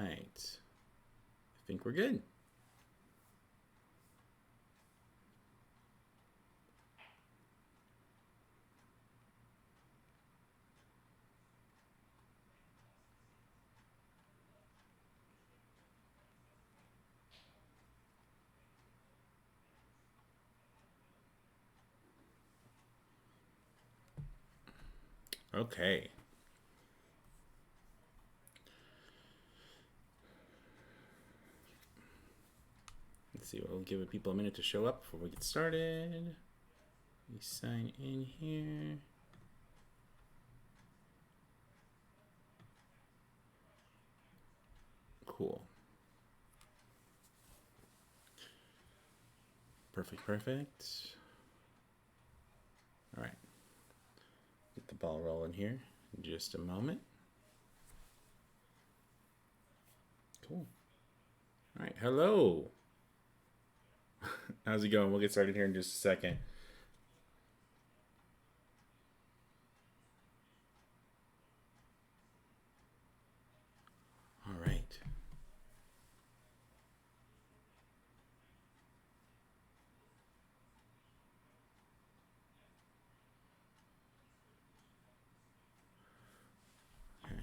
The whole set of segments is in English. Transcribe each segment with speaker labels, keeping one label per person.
Speaker 1: right. I think we're good. Okay. Let's see. We'll give people a minute to show up before we get started. We sign in here. Cool. Perfect. All right. Get the ball rolling here in just a moment. Cool. All right. Hello. How's it going? We'll get started here in just a second. All right. Okay.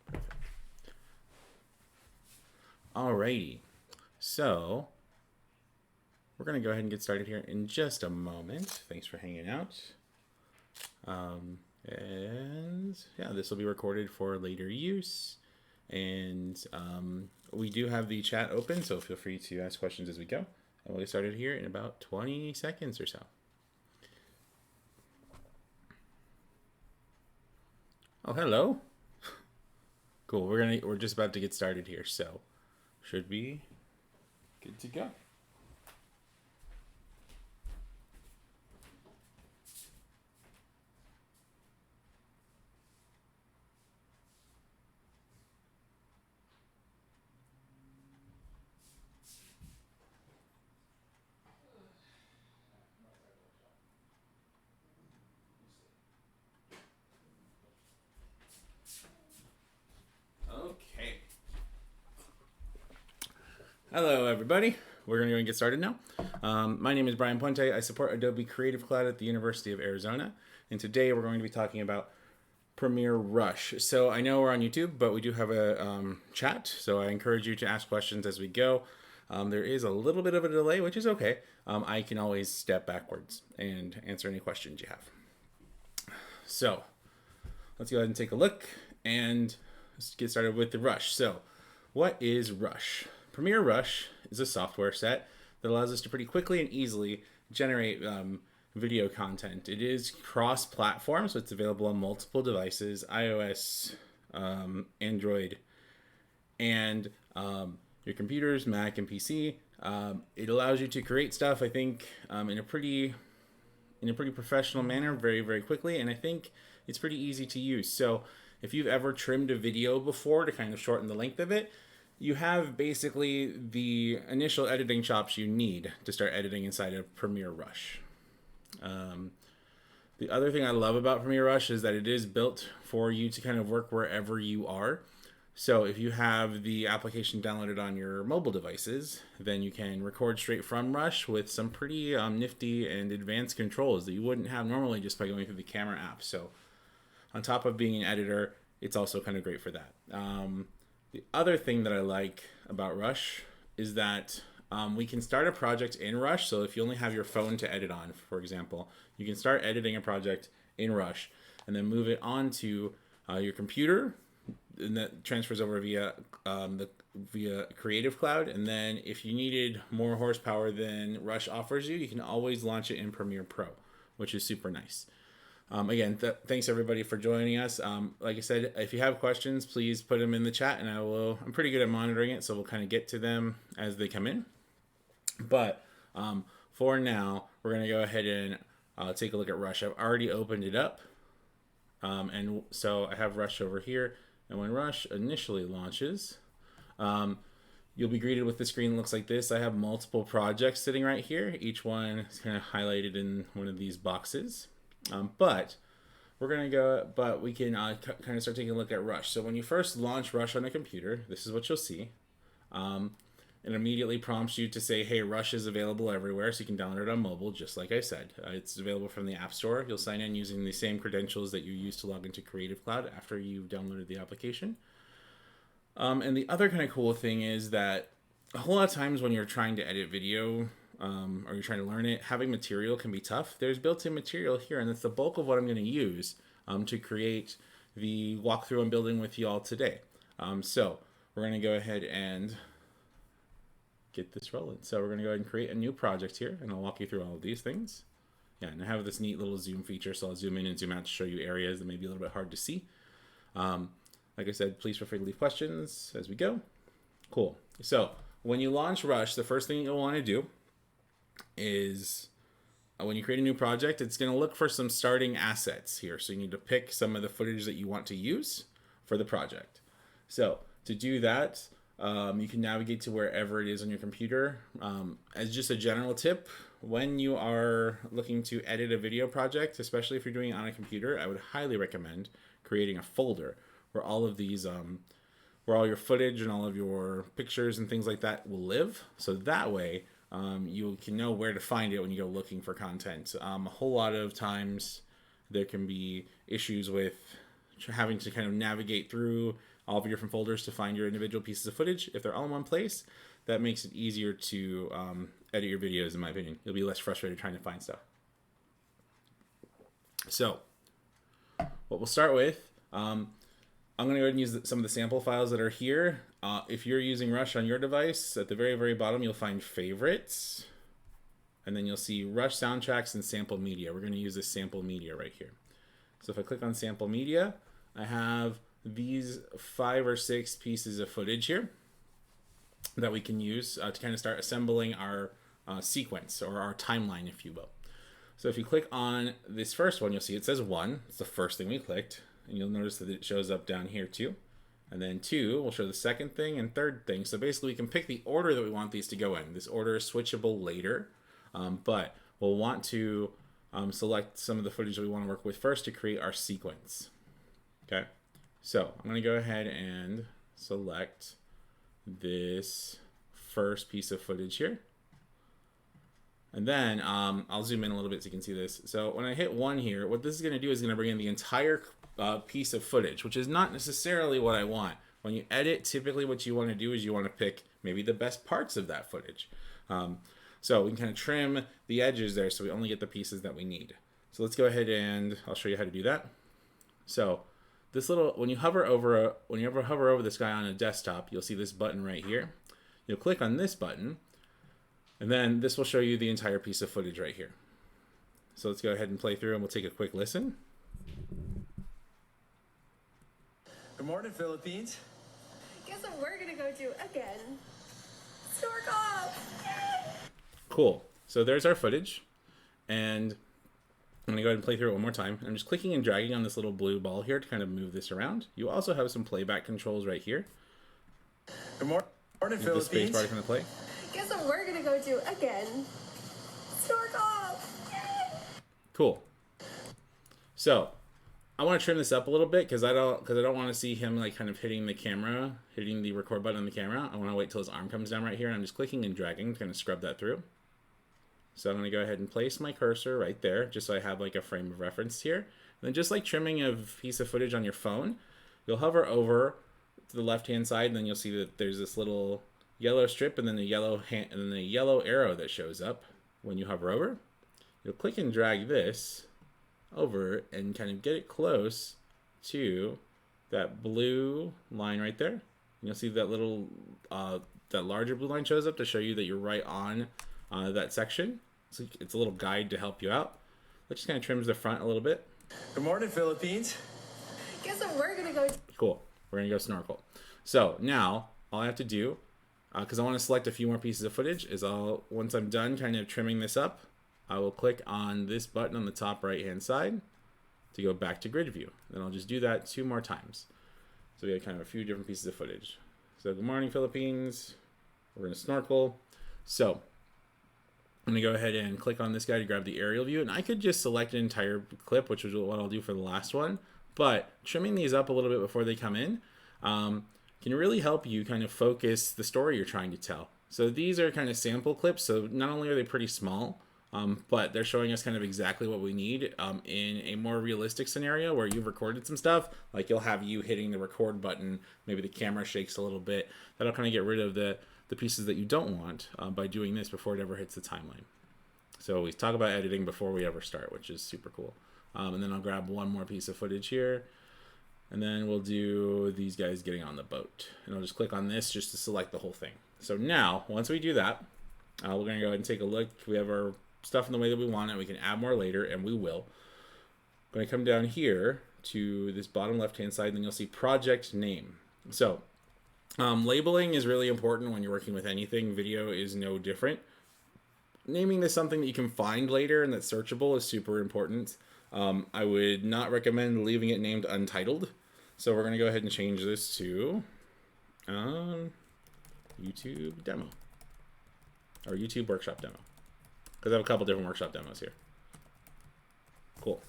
Speaker 1: Perfect. Alrighty. So we're going to go ahead and get started here in just a moment. Thanks for hanging out. And yeah, this will be recorded for later use. And we do have the chat open, so feel free to ask questions as we go. And we'll get started here in about 20 seconds or so. Oh, hello. Cool. We're just about to get started here, so should be good to go. Okay. Hello, everybody. We're going to get started now. My name is Brian Puente. I support Adobe Creative Cloud at the University of Arizona. And today we're going to be talking about Premiere Rush. So I know we're on YouTube, but we do have a chat. So I encourage you to ask questions as we go. There is a little bit of a delay, which is okay. I can always step backwards and answer any questions you have. So let's go ahead and take a look and let's get started with the Rush. So what is Rush? Premiere Rush is a software set that allows us to pretty quickly and easily generate video content. It is cross-platform, so it's available on multiple devices, iOS, Android, and your computers, Mac and PC. It allows you to create stuff, I think, in a pretty professional manner, very, very quickly, and I think it's pretty easy to use. So if you've ever trimmed a video before to kind of shorten the length of it, you have basically the initial editing chops you need to start editing inside of Premiere Rush. The other thing I love about Premiere Rush is that it is built for you to kind of work wherever you are. So if you have the application downloaded on your mobile devices, then you can record straight from Rush with some pretty nifty and advanced controls that you wouldn't have normally just by going through the camera app. So on top of being an editor, it's also kind of great for that. The other thing that I like about Rush is that we can start a project in Rush. So if you only have your phone to edit on, for example, you can start editing a project in Rush and then move it onto your computer, and that transfers over via Creative Cloud. And then if you needed more horsepower than Rush offers you, you can always launch it in Premiere Pro, which is super nice. Again, thanks everybody for joining us. Like I said, if you have questions, please put them in the chat, and I'm pretty good at monitoring it, so we'll kind of get to them as they come in. But for now, we're going to go ahead and take a look at Rush. I've already opened it up, and so I have Rush over here. And when Rush initially launches, you'll be greeted with the screen that looks like this. I have multiple projects sitting right here. Each one is kind of highlighted in one of these boxes. But we're going to go, but we can kind of start taking a look at Rush. So when you first launch Rush on a computer, this is what you'll see. It immediately prompts you to say, hey, Rush is available everywhere, so you can download it on mobile, just like I said. It's available from the App Store. You'll sign in using the same credentials that you use to log into Creative Cloud after you've downloaded the application. And the other kind of cool thing is that a whole lot of times when you're trying to edit video or you're trying to learn it, having material can be tough. There's built-in material here, and that's the bulk of what I'm going to use to create the walkthrough I'm building with you all today. So we're going to go ahead and get this rolling. So we're going to go ahead and create a new project here, and I'll walk you through all of these things. Yeah, and I have this neat little zoom feature, so I'll zoom in and zoom out to show you areas that may be a little bit hard to see. Like I said, please feel free to leave questions as we go. Cool. So when you launch Rush, the first thing you'll want to do is when you create a new project, it's going to look for some starting assets here. So you need to pick some of the footage that you want to use for the project. So to do that, you can navigate to wherever it is on your computer. As just a general tip, when you are looking to edit a video project, especially if you're doing it on a computer, I would highly recommend creating a folder where all of these, where all your footage and all of your pictures and things like that will live. So that way, you can know where to find it when you go looking for content. A whole lot of times there can be issues with having to kind of navigate through all of your different folders to find your individual pieces of footage. If they're all in one place, that makes it easier to edit your videos, in my opinion. You'll be less frustrated trying to find stuff. So what we'll start with, I'm going to go ahead and use some of the sample files that are here. If you're using Rush on your device, at the very, very bottom, you'll find favorites. And then you'll see Rush soundtracks and sample media. We're going to use this sample media right here. So if I click on sample media, I have these 5 or 6 pieces of footage here that we can use to kind of start assembling our sequence or our timeline, if you will. So if you click on this first one, you'll see it says 1. It's the first thing we clicked. And you'll notice that it shows up down here too. And then 2 will show the second thing and third thing. So basically we can pick the order that we want these to go in. This order is switchable later, but we'll want to select some of the footage that we want to work with first to create our sequence. Okay, so I'm going to go ahead and select this first piece of footage here. And then I'll zoom in a little bit so you can see this. So when I hit 1 here, what this is going to do is going to bring in the entire piece of footage, which is not necessarily what I want. When you edit, typically what you want to do is you want to pick maybe the best parts of that footage. So we can kind of trim the edges there so we only get the pieces that we need. So let's go ahead and I'll show you how to do that. So this little, when you hover over this guy on a desktop, you'll see this button right here. You'll click on this button, and then this will show you the entire piece of footage right here. So let's go ahead and play through and we'll take a quick listen.
Speaker 2: Good morning, Philippines.
Speaker 3: Guess what we're gonna go do again? Stork off! Yay!
Speaker 1: Cool. So there's our footage, and I'm gonna go ahead and play through it one more time. I'm just clicking and dragging on this little blue ball here to kind of move this around. You also have some playback controls right here.
Speaker 2: Good morning, Philippines.
Speaker 1: The space bar to kind of play.
Speaker 3: Guess what we're gonna go do again? Stork off! Yay!
Speaker 1: Cool. So I want to trim this up a little bit because I don't want to see him like kind of hitting the camera, hitting the record button on the camera. I want to wait till his arm comes down right here, and I'm just clicking and dragging to kind of scrub that through. So I'm going to go ahead and place my cursor right there, just so I have like a frame of reference here. And then just like trimming a piece of footage on your phone, you'll hover over to the left-hand side, and then you'll see that there's this little yellow strip, and then the yellow arrow that shows up when you hover over. You'll click and drag this over and kind of get it close to that blue line right there. And you'll see that little that larger blue line shows up to show you that you're right on that section. So it's a little guide to help you out. That just kind of trims the front a little bit.
Speaker 2: Good morning, Philippines.
Speaker 3: Guess what we're gonna go.
Speaker 1: Cool. We're gonna go snorkel. So now all I have to do, because I want to select a few more pieces of footage, is once I'm done kind of trimming this up, I will click on this button on the top right hand side to go back to grid view. Then I'll just do that 2 more times. So we have kind of a few different pieces of footage. So good morning, Philippines. We're gonna snorkel. So I'm going to go ahead and click on this guy to grab the aerial view, and I could just select an entire clip, which is what I'll do for the last one. But trimming these up a little bit before they come in can really help you kind of focus the story you're trying to tell. So these are kind of sample clips, so not only are they pretty small, but they're showing us kind of exactly what we need in a more realistic scenario where you've recorded some stuff. Like you'll have you hitting the record button, maybe the camera shakes a little bit. That'll kind of get rid of the pieces that you don't want by doing this before it ever hits the timeline. So we talk about editing before we ever start, which is super cool. And then I'll grab one more piece of footage here. And then we'll do these guys getting on the boat. And I'll just click on this just to select the whole thing. So now, once we do that, we're going to go ahead and take a look. We have our stuff in the way that we want it. We can add more later, and we will. I'm going to come down here to this bottom left-hand side, and then you'll see project name. So labeling is really important when you're working with anything. Video is no different. Naming this something that you can find later and that's searchable is super important. I would not recommend leaving it named Untitled. So we're going to go ahead and change this to YouTube demo. Or YouTube workshop demo. Because I have a couple different workshop demos here. Cool.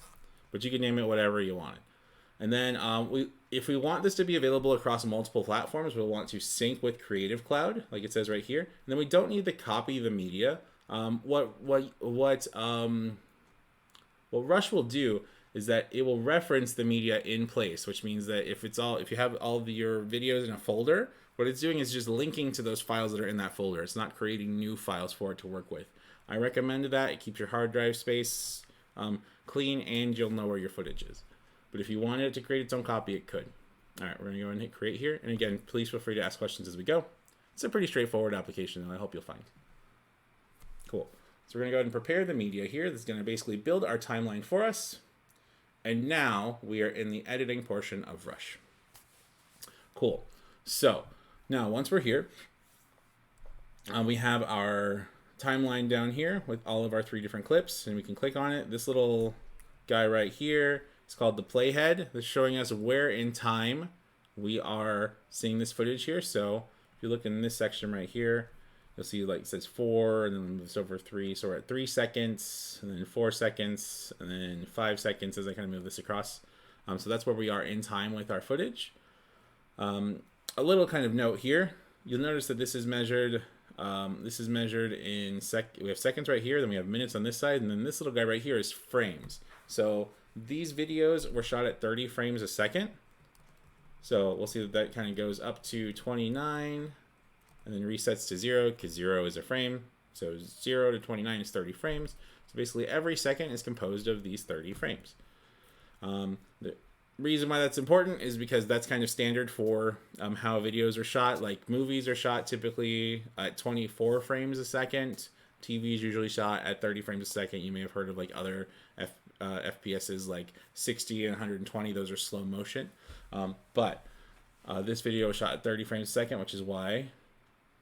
Speaker 1: But you can name it whatever you want it. And then if we want this to be available across multiple platforms, we'll want to sync with Creative Cloud, like it says right here. And then we don't need to copy the media. What Rush will do is that it will reference the media in place, which means that if you have all of your videos in a folder, what it's doing is just linking to those files that are in that folder. It's not creating new files for it to work with. I recommend that. It keeps your hard drive space clean, and you'll know where your footage is. But if you wanted it to create its own copy, it could. All right, we're going to go ahead and hit create here. And again, please feel free to ask questions as we go. It's a pretty straightforward application, though. I hope you'll find. Cool. So we're going to go ahead and prepare the media here. This is going to basically build our timeline for us. And now we are in the editing portion of Rush. Cool. So now once we're here, we have our timeline down here with all of our 3 different clips, and we can click on it. This little guy right here is called the playhead. That's showing us where in time we are seeing this footage here. So if you look in this section right here, you'll see like it says 4 and then moves over 3. So we're at 3 seconds and then 4 seconds and then 5 seconds as I kind of move this across. So that's where we are in time with our footage. A little kind of note here, you'll notice that this is measured in we have seconds right here, then we have minutes on this side, and then this little guy right here is frames. So these videos were shot at 30 frames a second. So we'll see that that kind of goes up to 29 and then resets to 0 because 0 is a frame. So 0 to 29 is 30 frames. So basically every second is composed of these 30 frames. The reason why that's important is because that's kind of standard for how videos are shot. Like movies are shot typically at 24 frames a second. TV is usually shot at 30 frames a second. You may have heard of like other FPSs like 60 and 120. Those are slow motion. But this video was shot at 30 frames a second, which is why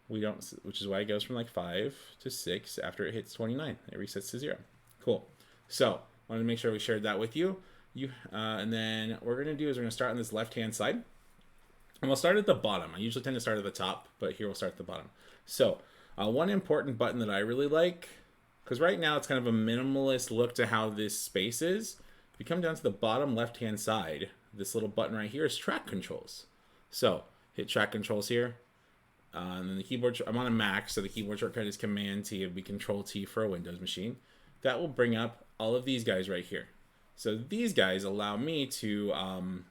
Speaker 1: it goes from like 5 to 6 after it hits 29. It resets to 0. Cool. So wanted to make sure we shared that with you. And then what we're going to do is we're going to start on this left-hand side. And we'll start at the bottom. I usually tend to start at the top, but here we'll start at the bottom. So one important button that I really like, because right now it's kind of a minimalist look to how this space is. If you come down to the bottom left-hand side, this little button right here is track controls. So hit track controls here. And then the keyboard, I'm on a Mac, so the keyboard shortcut is Command T. It would be Control T for a Windows machine. That will bring up all of these guys right here. So these guys allow me to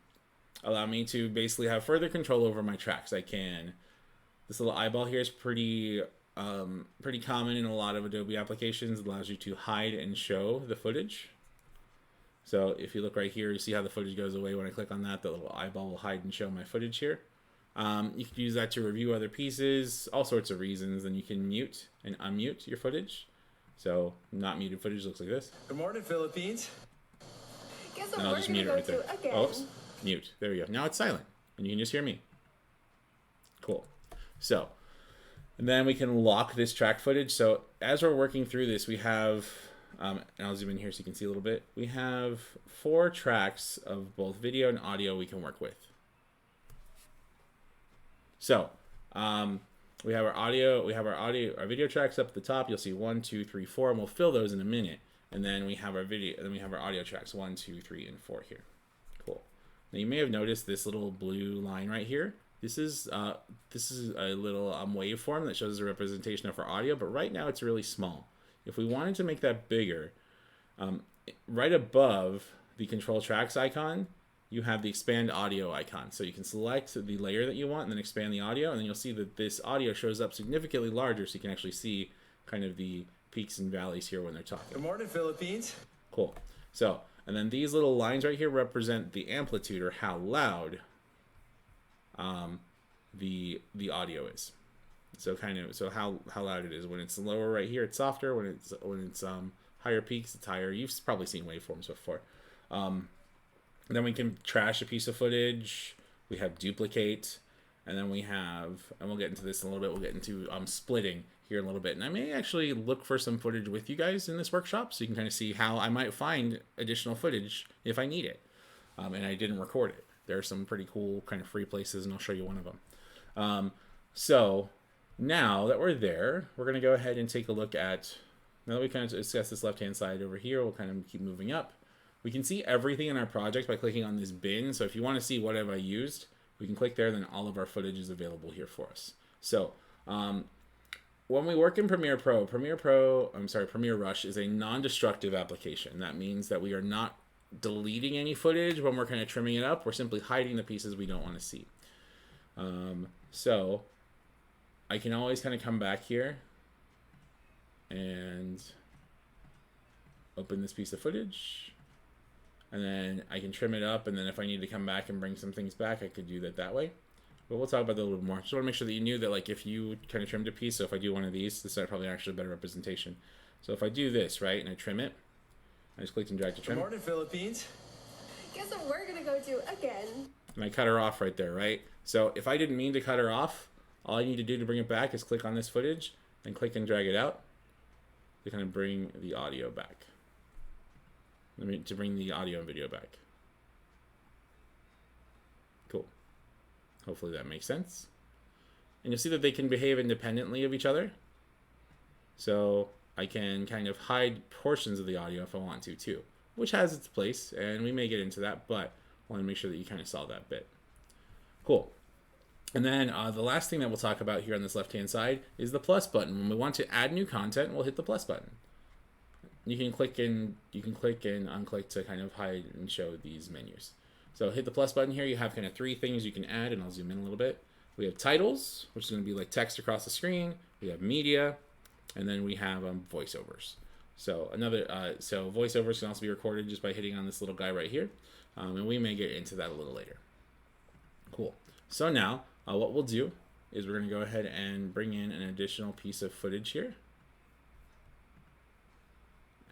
Speaker 1: basically have further control over my tracks. This little eyeball here is pretty common in a lot of Adobe applications. It allows you to hide and show the footage. So if you look right here, you see how the footage goes away when I click on that. The little eyeball will hide and show my footage here. You can use that to review other pieces, all sorts of reasons. And you can mute and unmute your footage. So not muted footage looks like this.
Speaker 2: Good morning, Philippines.
Speaker 3: Guess
Speaker 1: And
Speaker 3: what
Speaker 1: I'll
Speaker 3: we're
Speaker 1: just
Speaker 3: gonna
Speaker 1: mute it
Speaker 3: go
Speaker 1: right there.
Speaker 3: to again.
Speaker 1: Oops, mute. There we go. Now it's silent, and you can just hear me. Cool. So, and then we can lock this track footage. So as we're working through this, we have, and I'll zoom in here so you can see a little bit. We have 4 tracks of both video and audio we can work with. So, we have our video tracks up at the top. You'll see 1, 2, 3, 4, and we'll fill those in a minute. And then we have our audio tracks 1, 2, 3, and 4 here. Cool. Now you may have noticed this little blue line right here. This is a little waveform that shows the representation of our audio, but right now it's really small. If we wanted to make that bigger, right above the control tracks icon, you have the expand audio icon. So you can select the layer that you want and then expand the audio, and then you'll see that this audio shows up significantly larger, so you can actually see kind of the peaks and valleys here when they're talking.
Speaker 2: Good morning, Philippines.
Speaker 1: Cool. So, and then these little lines right here represent the amplitude, or how loud the audio is. So how loud it is. When it's lower right here, it's softer. When it's higher peaks, it's higher. You've probably seen waveforms before. Then we can trash a piece of footage. We have duplicate, and then we have, and we'll get into this in a little bit. We'll get into splitting here in a little bit, and I may actually look for some footage with you guys in this workshop, so you can kind of see how I might find additional footage if I need it, and I didn't record it. There are some pretty cool kind of free places, and I'll show you one of them. So now that we're there, we're going to go ahead and take a look at, now that we kind of discussed this left-hand side over here, we'll kind of keep moving up. We can see everything in our project by clicking on this bin. So if you want to see what have I used, we can click there, then all of our footage is available here for us. So when we work in Premiere Rush is a non-destructive application. That means that we are not deleting any footage when we're kind of trimming it up. We're simply hiding the pieces we don't want to see. So I can always kind of come back here and open this piece of footage, and then I can trim it up, and then if I need to come back and bring some things back, I could do that way. But we'll talk about that a little bit more. Just want to make sure that you knew that, like, if you kind of trimmed a piece, so if I do one of these, this is probably actually a better representation. So if I do this, right, and I trim it, I just click and drag to trim.
Speaker 2: Good morning, Philippines.
Speaker 3: Guess what we're gonna go do again?
Speaker 1: And I cut her off right there, right? So if I didn't mean to cut her off, all I need to do to bring it back is click on this footage and click and drag it out to kind of bring the audio back. To bring the audio and video back. Cool. Hopefully that makes sense. And you'll see that they can behave independently of each other. So I can kind of hide portions of the audio if I want to too, which has its place, and we may get into that, but I want to make sure that you kind of saw that bit. Cool. And then the last thing that we'll talk about here on this left-hand side is the plus button. When we want to add new content, we'll hit the plus button. You can click and unclick to kind of hide and show these menus. So hit the plus button here. You have kind of 3 things you can add, and I'll zoom in a little bit. We have titles, which is going to be like text across the screen. We have media, and then we have voiceovers. So so voiceovers can also be recorded just by hitting on this little guy right here, and we may get into that a little later. Cool. So now what we'll do is we're going to go ahead and bring in an additional piece of footage here.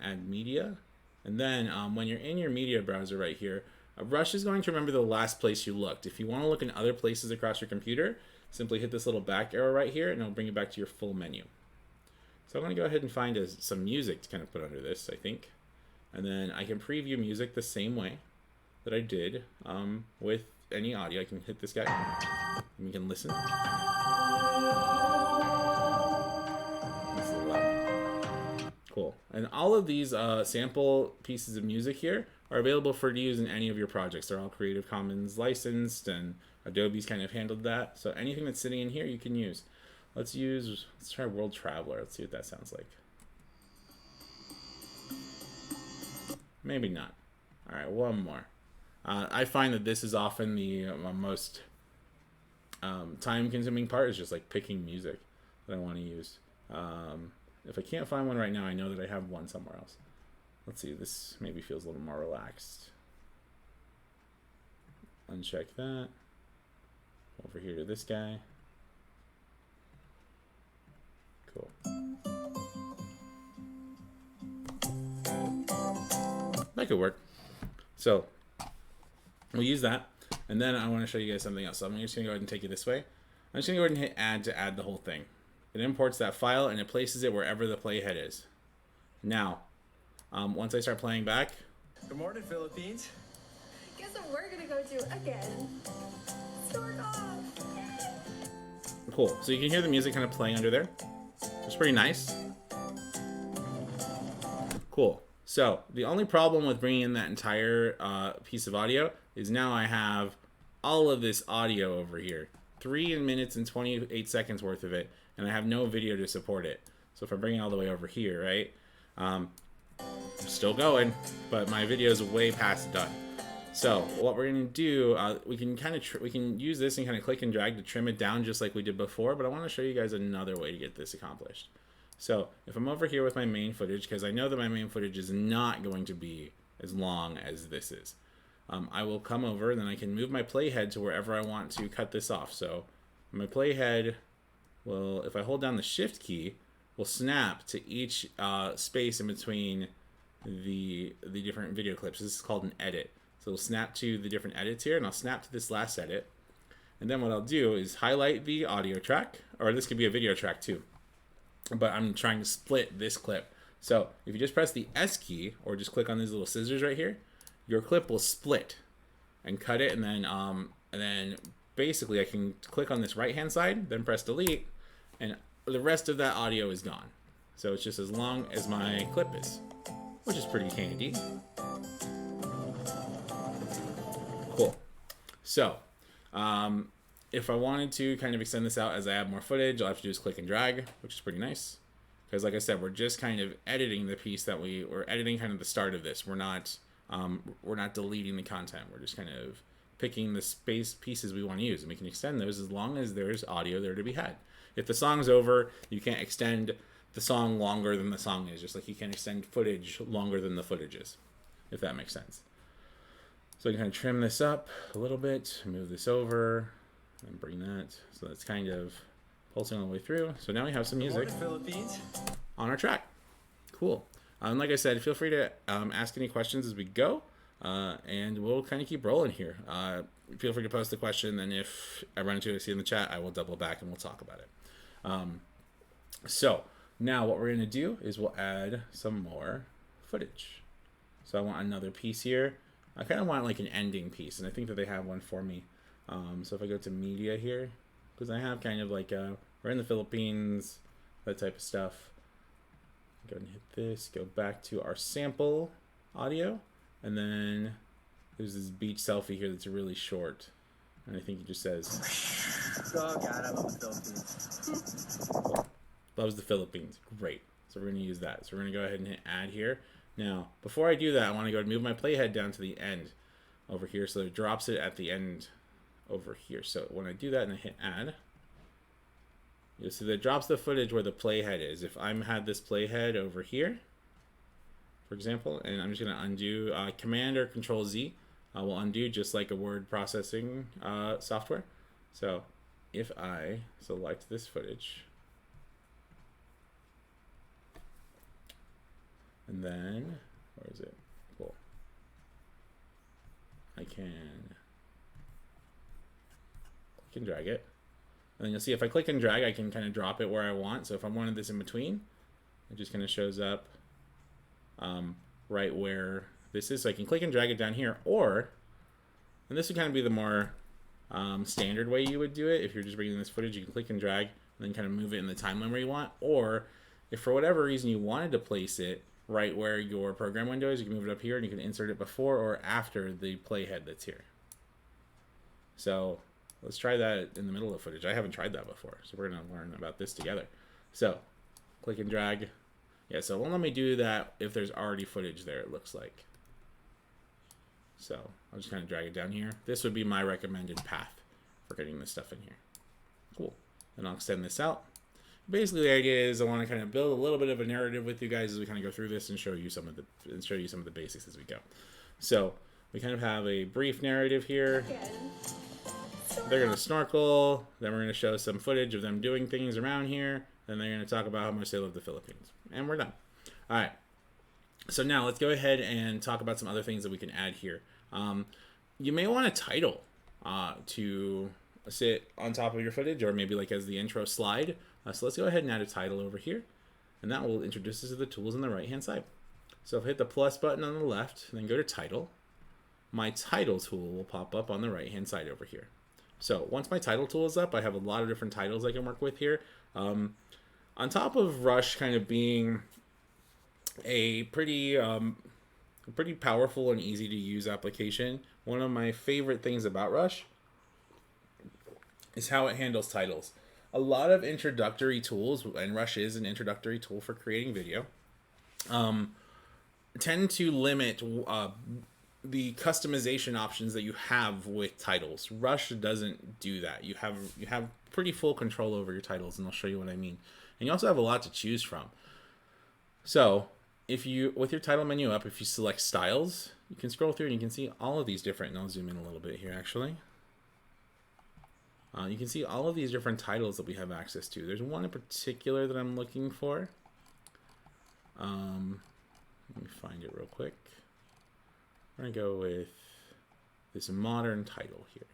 Speaker 1: Add media, and then when you're in your media browser right here, Rush is going to remember the last place you looked. If you want to look in other places across your computer, simply hit this little back arrow right here, and it'll bring you back to your full menu. So I'm going to go ahead and find some music to kind of put under this, I think, and then I can preview music the same way that I did with any audio. I can hit this guy, and we can listen. Cool. And all of these sample pieces of music here are available for use in any of your projects. They're all Creative Commons licensed, and Adobe's kind of handled that. So anything that's sitting in here you can use. Let's try World Traveler. Let's see what that sounds like. Maybe not. All right, one more. I find that this is often the most time-consuming part, is just like picking music that I want to use. If I can't find one right now, I know that I have one somewhere else. Let's see, this maybe feels a little more relaxed. Uncheck that. Over here to this guy. Cool. That could work. So we'll use that, and then I want to show you guys something else. So I'm just going to go ahead and take it this way. I'm just going to go ahead and hit add to add the whole thing. It imports that file and it places it wherever the playhead is. Now, once I start playing back.
Speaker 2: Good morning, Philippines.
Speaker 3: Guess what we're gonna go do again? Stork off!
Speaker 1: Cool. So you can hear the music kind of playing under there. It's pretty nice. Cool. So the only problem with bringing in that entire piece of audio is now I have all of this audio over here. 3 minutes and 28 seconds worth of it, and I have no video to support it. So if I bring it all the way over here, right, still going, but my video is way past done. So what we're gonna do, we can use this and kind of click and drag to trim it down just like we did before, but I want to show you guys another way to get this accomplished. So if I'm over here with my main footage, because I know that my main footage is not going to be as long as this is, I will come over and then I can move my playhead to wherever I want to cut this off. So my playhead will, if I hold down the shift key, will snap to each space in between the different video clips. This is called an edit. So it'll snap to the different edits here, and I'll snap to this last edit. And then what I'll do is highlight the audio track, or this could be a video track too, but I'm trying to split this clip. So if you just press the S key or just click on these little scissors right here, your clip will split and cut it, and then basically I can click on this right hand side, then press delete, and the rest of that audio is gone. So it's just as long as my clip is, which is pretty handy. Cool. So if I wanted to kind of extend this out as I add more footage, all I have to do is click and drag, which is pretty nice. Because like I said, we're just kind of editing the piece that we're editing kind of the start of this. We're not deleting the content. We're just kind of picking the space pieces we want to use, and we can extend those as long as there's audio there to be had. If the song's over, you can't extend the song longer than the song is, just like you can't extend footage longer than the footage is, if that makes sense. So I can kind of trim this up a little bit, move this over, and bring that. So that's kind of pulsing all the way through. So now we have some music
Speaker 2: Philippines.
Speaker 1: on our track. Cool. And like I said, feel free to ask any questions as we go, and we'll kind of keep rolling here. Feel free to post the question, and if I run into it, see in the chat, I will double back and we'll talk about it. So now what we're going to do is we'll add some more footage. So I want another piece here. I kind of want like an ending piece, and I think that they have one for me. So if I go to media here, because I have kind of like we're in the Philippines, that type of stuff. Go and hit this, go back to our sample audio, and then there's this beach selfie here that's really short, and I think it just says,
Speaker 2: Oh God, I love the Philippines.
Speaker 1: loves the Philippines. Great. So we're going to use that. So we're going to go ahead and hit add here. Now, before I do that, I want to go and move my playhead down to the end over here, so it drops it at the end over here. So when I do that and I hit add, you'll see that it drops the footage where the playhead is. If I had this playhead over here, for example, and I'm just going to undo, Command or Control Z will undo, just like a word processing software. So if I select this footage, and then, where is it? Cool. I can click and drag it. And then you'll see if I click and drag, I can kind of drop it where I want. So if I wanted this in between, it just kind of shows up right where this is. So I can click and drag it down here, or, and this would kind of be the more standard way you would do it. If you're just bringing this footage, you can click and drag and then kind of move it in the timeline where you want. Or if for whatever reason you wanted to place it right where your program window is, you can move it up here and you can insert it before or after the playhead that's here. So let's try that in the middle of footage. I haven't tried that before, so we're going to learn about this together. So click and drag. Yeah, so it won't let me do that if there's already footage there, it looks like. So I'll just kind of drag it down here. This would be my recommended path for getting this stuff in here. Cool. Then I'll extend this out. Basically, the idea is I want to kind of build a little bit of a narrative with you guys as we kind of go through this and show you some of the basics as we go. So we kind of have a brief narrative here. They're going to snorkel. Then we're going to show some footage of them doing things around here. Then they're going to talk about how much they love the Philippines. And we're done. All right. So now let's go ahead and talk about some other things that we can add here. You may want a title to sit on top of your footage, or maybe like as the intro slide. So let's go ahead and add a title over here. And that will introduce us to the tools on the right-hand side. So if I hit the plus button on the left, and then go to title, my title tool will pop up on the right-hand side over here. So once my title tool is up, I have a lot of different titles I can work with here. On top of Rush kind of being a pretty powerful and easy to use application, one of my favorite things about Rush is how it handles titles. A lot of introductory tools, and Rush is an introductory tool for creating video, tend to limit the customization options that you have with titles. Rush doesn't do that. You have pretty full control over your titles, and I'll show you what I mean. And you also have a lot to choose from. So if you, with your title menu up, if you select styles, you can scroll through and you can see all of these different, and I'll zoom in a little bit here actually. You can see all of these different titles that we have access to. There's one in particular that I'm looking for. Let me find it real quick. We're going to go with this modern title here.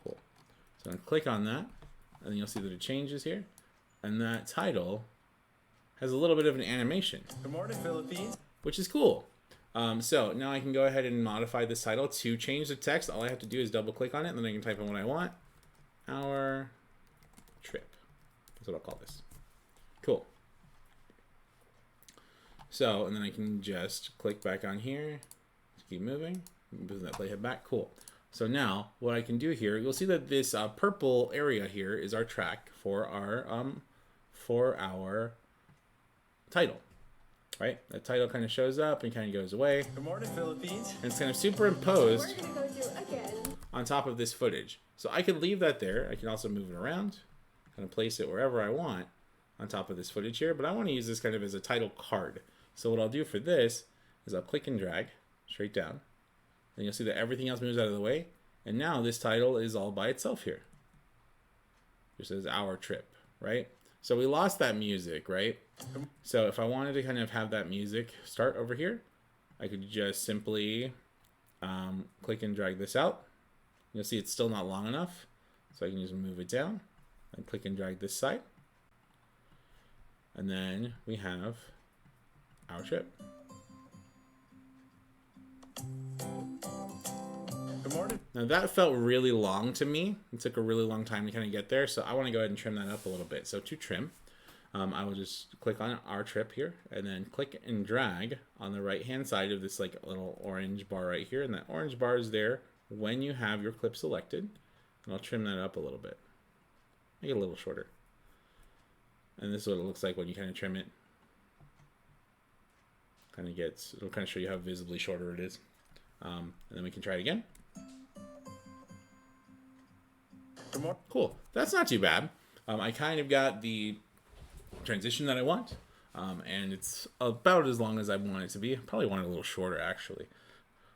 Speaker 1: Cool. So I'm going to click on that, and then you'll see that it changes here. And that title has a little bit of an animation.
Speaker 2: Good morning, Philippines.
Speaker 1: Which is cool. So now I can go ahead and modify this title to change the text. All I have to do is double click on it, and then I can type in what I want. Our trip. That's what I'll call this. Cool. So, and then I can just click back on here to keep moving. Move that playhead back. Cool. So now what I can do here, you'll see that this purple area here is our track for our title. Right? That title kind of shows up and kind of goes away.
Speaker 2: Good morning, Philippines.
Speaker 1: And it's kind of superimposed
Speaker 3: We're gonna go do again.
Speaker 1: on top of this footage. So I could leave that there. I can also move it around, kind of place it wherever I want on top of this footage here. But I want to use this kind of as a title card. So what I'll do for this is I'll click and drag straight down. And you'll see that everything else moves out of the way. And now this title is all by itself here. It says Our Trip, right? So we lost that music, right? So if I wanted to kind of have that music start over here, I could just simply click and drag this out. You'll see it's still not long enough. So I can just move it down and click and drag this side. And then we have Our Trip.
Speaker 2: Good morning.
Speaker 1: Now that felt really long to me. It took a really long time to kind of get there. So I want to go ahead and trim that up a little bit. So to trim, I will just click on Our Trip here and then click and drag on the right hand side of this like little orange bar right here. And that orange bar is there when you have your clip selected. And I'll trim that up a little bit. Make it a little shorter. And this is what it looks like when you kind of trim it. It'll kind of show you how visibly shorter it is. And then we can try it again. Cool. That's not too bad. I kind of got the transition that I want. And it's about as long as I want it to be. I probably want it a little shorter, actually.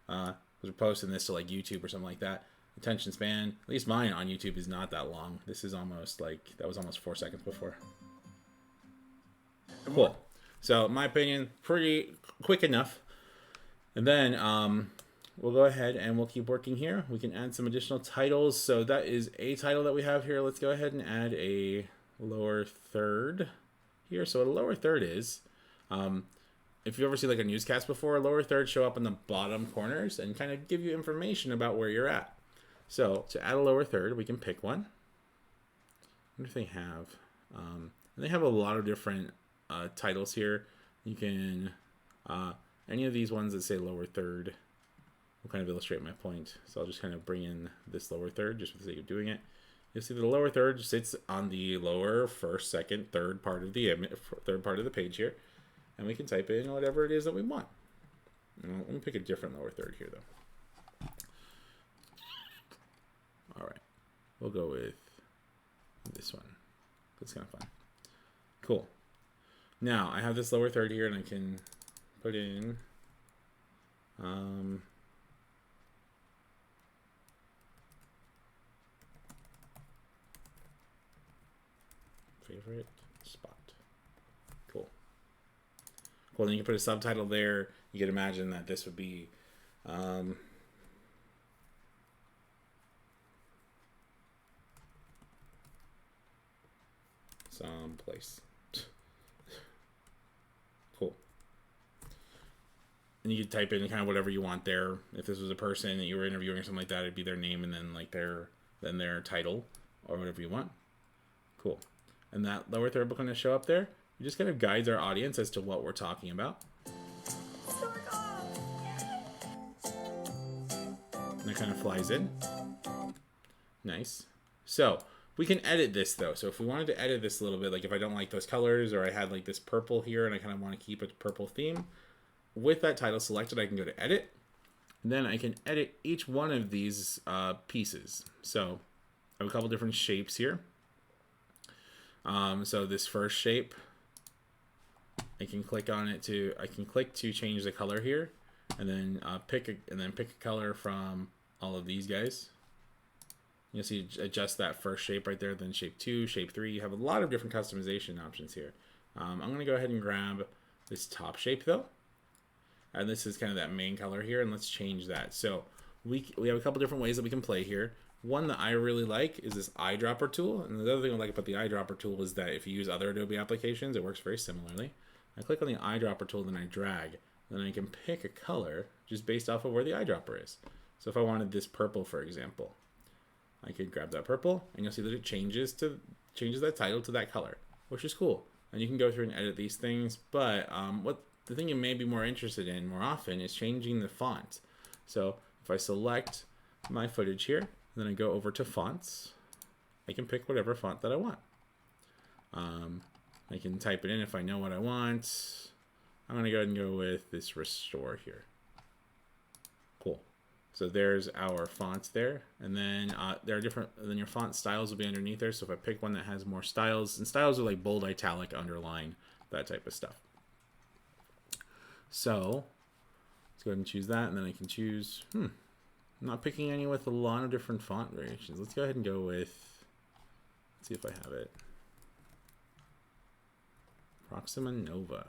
Speaker 1: We're posting this to like YouTube or something like that. Attention span, at least mine on YouTube, is not that long. This is almost like, that was almost 4 seconds before. Cool. So, in my opinion, pretty quick enough. And then we'll go ahead and we'll keep working here. We can add some additional titles. So that is a title that we have here. Let's go ahead and add a lower third here. So what a lower third is, if you ever see like a newscast before, lower thirds show up in the bottom corners and kind of give you information about where you're at. So to add a lower third, we can pick one. What do they have? And they have a lot of different titles here. You can, any of these ones that say lower third will kind of illustrate my point. So I'll just kind of bring in this lower third just for the sake of doing it. You'll see the lower third sits on the lower first, second, third part of the page here. And we can type in whatever it is that we want. Let me pick a different lower third here though. All right, we'll go with this one. That's kind of fun. Cool. Now I have this lower third here and I can put in favorite spot. Cool. Well, then you can put a subtitle there. You can imagine that this would be someplace. Cool. And and you could type in kind of whatever you want there. If this was a person that you were interviewing or something like that, it'd be their name and then like their title or whatever you want. Cool. And that lower third booklet to show up there, it just kind of guides our audience as to what we're talking about.
Speaker 3: Stork off!
Speaker 1: And it kind of flies in. Nice. So we can edit this though. So if we wanted to edit this a little bit, like if I don't like those colors, or I had like this purple here and I kind of want to keep a purple theme, with that title selected, I can go to edit. And then I can edit each one of these pieces. So I have a couple different shapes here. So this first shape, I can click on it I can click to change the color here, and then pick a color from all of these guys. You'll see adjust that first shape right there, then shape 2, shape 3. You have a lot of different customization options here. I'm going to go ahead and grab this top shape though. And this is kind of that main color here, and let's change that. So we have a couple different ways that we can play here. One that I really like is this Eyedropper tool. And the other thing I like about the Eyedropper tool is that if you use other Adobe applications, it works very similarly. I click on the Eyedropper tool, then I drag. Then I can pick a color just based off of where the eyedropper is. So if I wanted this purple, for example, I could grab that purple, and you'll see that it changes that title to that color, which is cool. And you can go through and edit these things, but the thing you may be more interested in more often is changing the font. So if I select my footage here, then I go over to fonts, I can pick whatever font that I want. I can type it in if I know what I want. I'm going to go ahead and go with this Restore here. Cool. So there's our fonts there, and then there are different. Then your font styles will be underneath there. So if I pick one that has more styles, and styles are like bold, italic, underline, that type of stuff. So let's go ahead and choose that, and then I can choose. I'm not picking any with a lot of different font variations. Let's go ahead and go with. Let's see if I have it. Proxima Nova.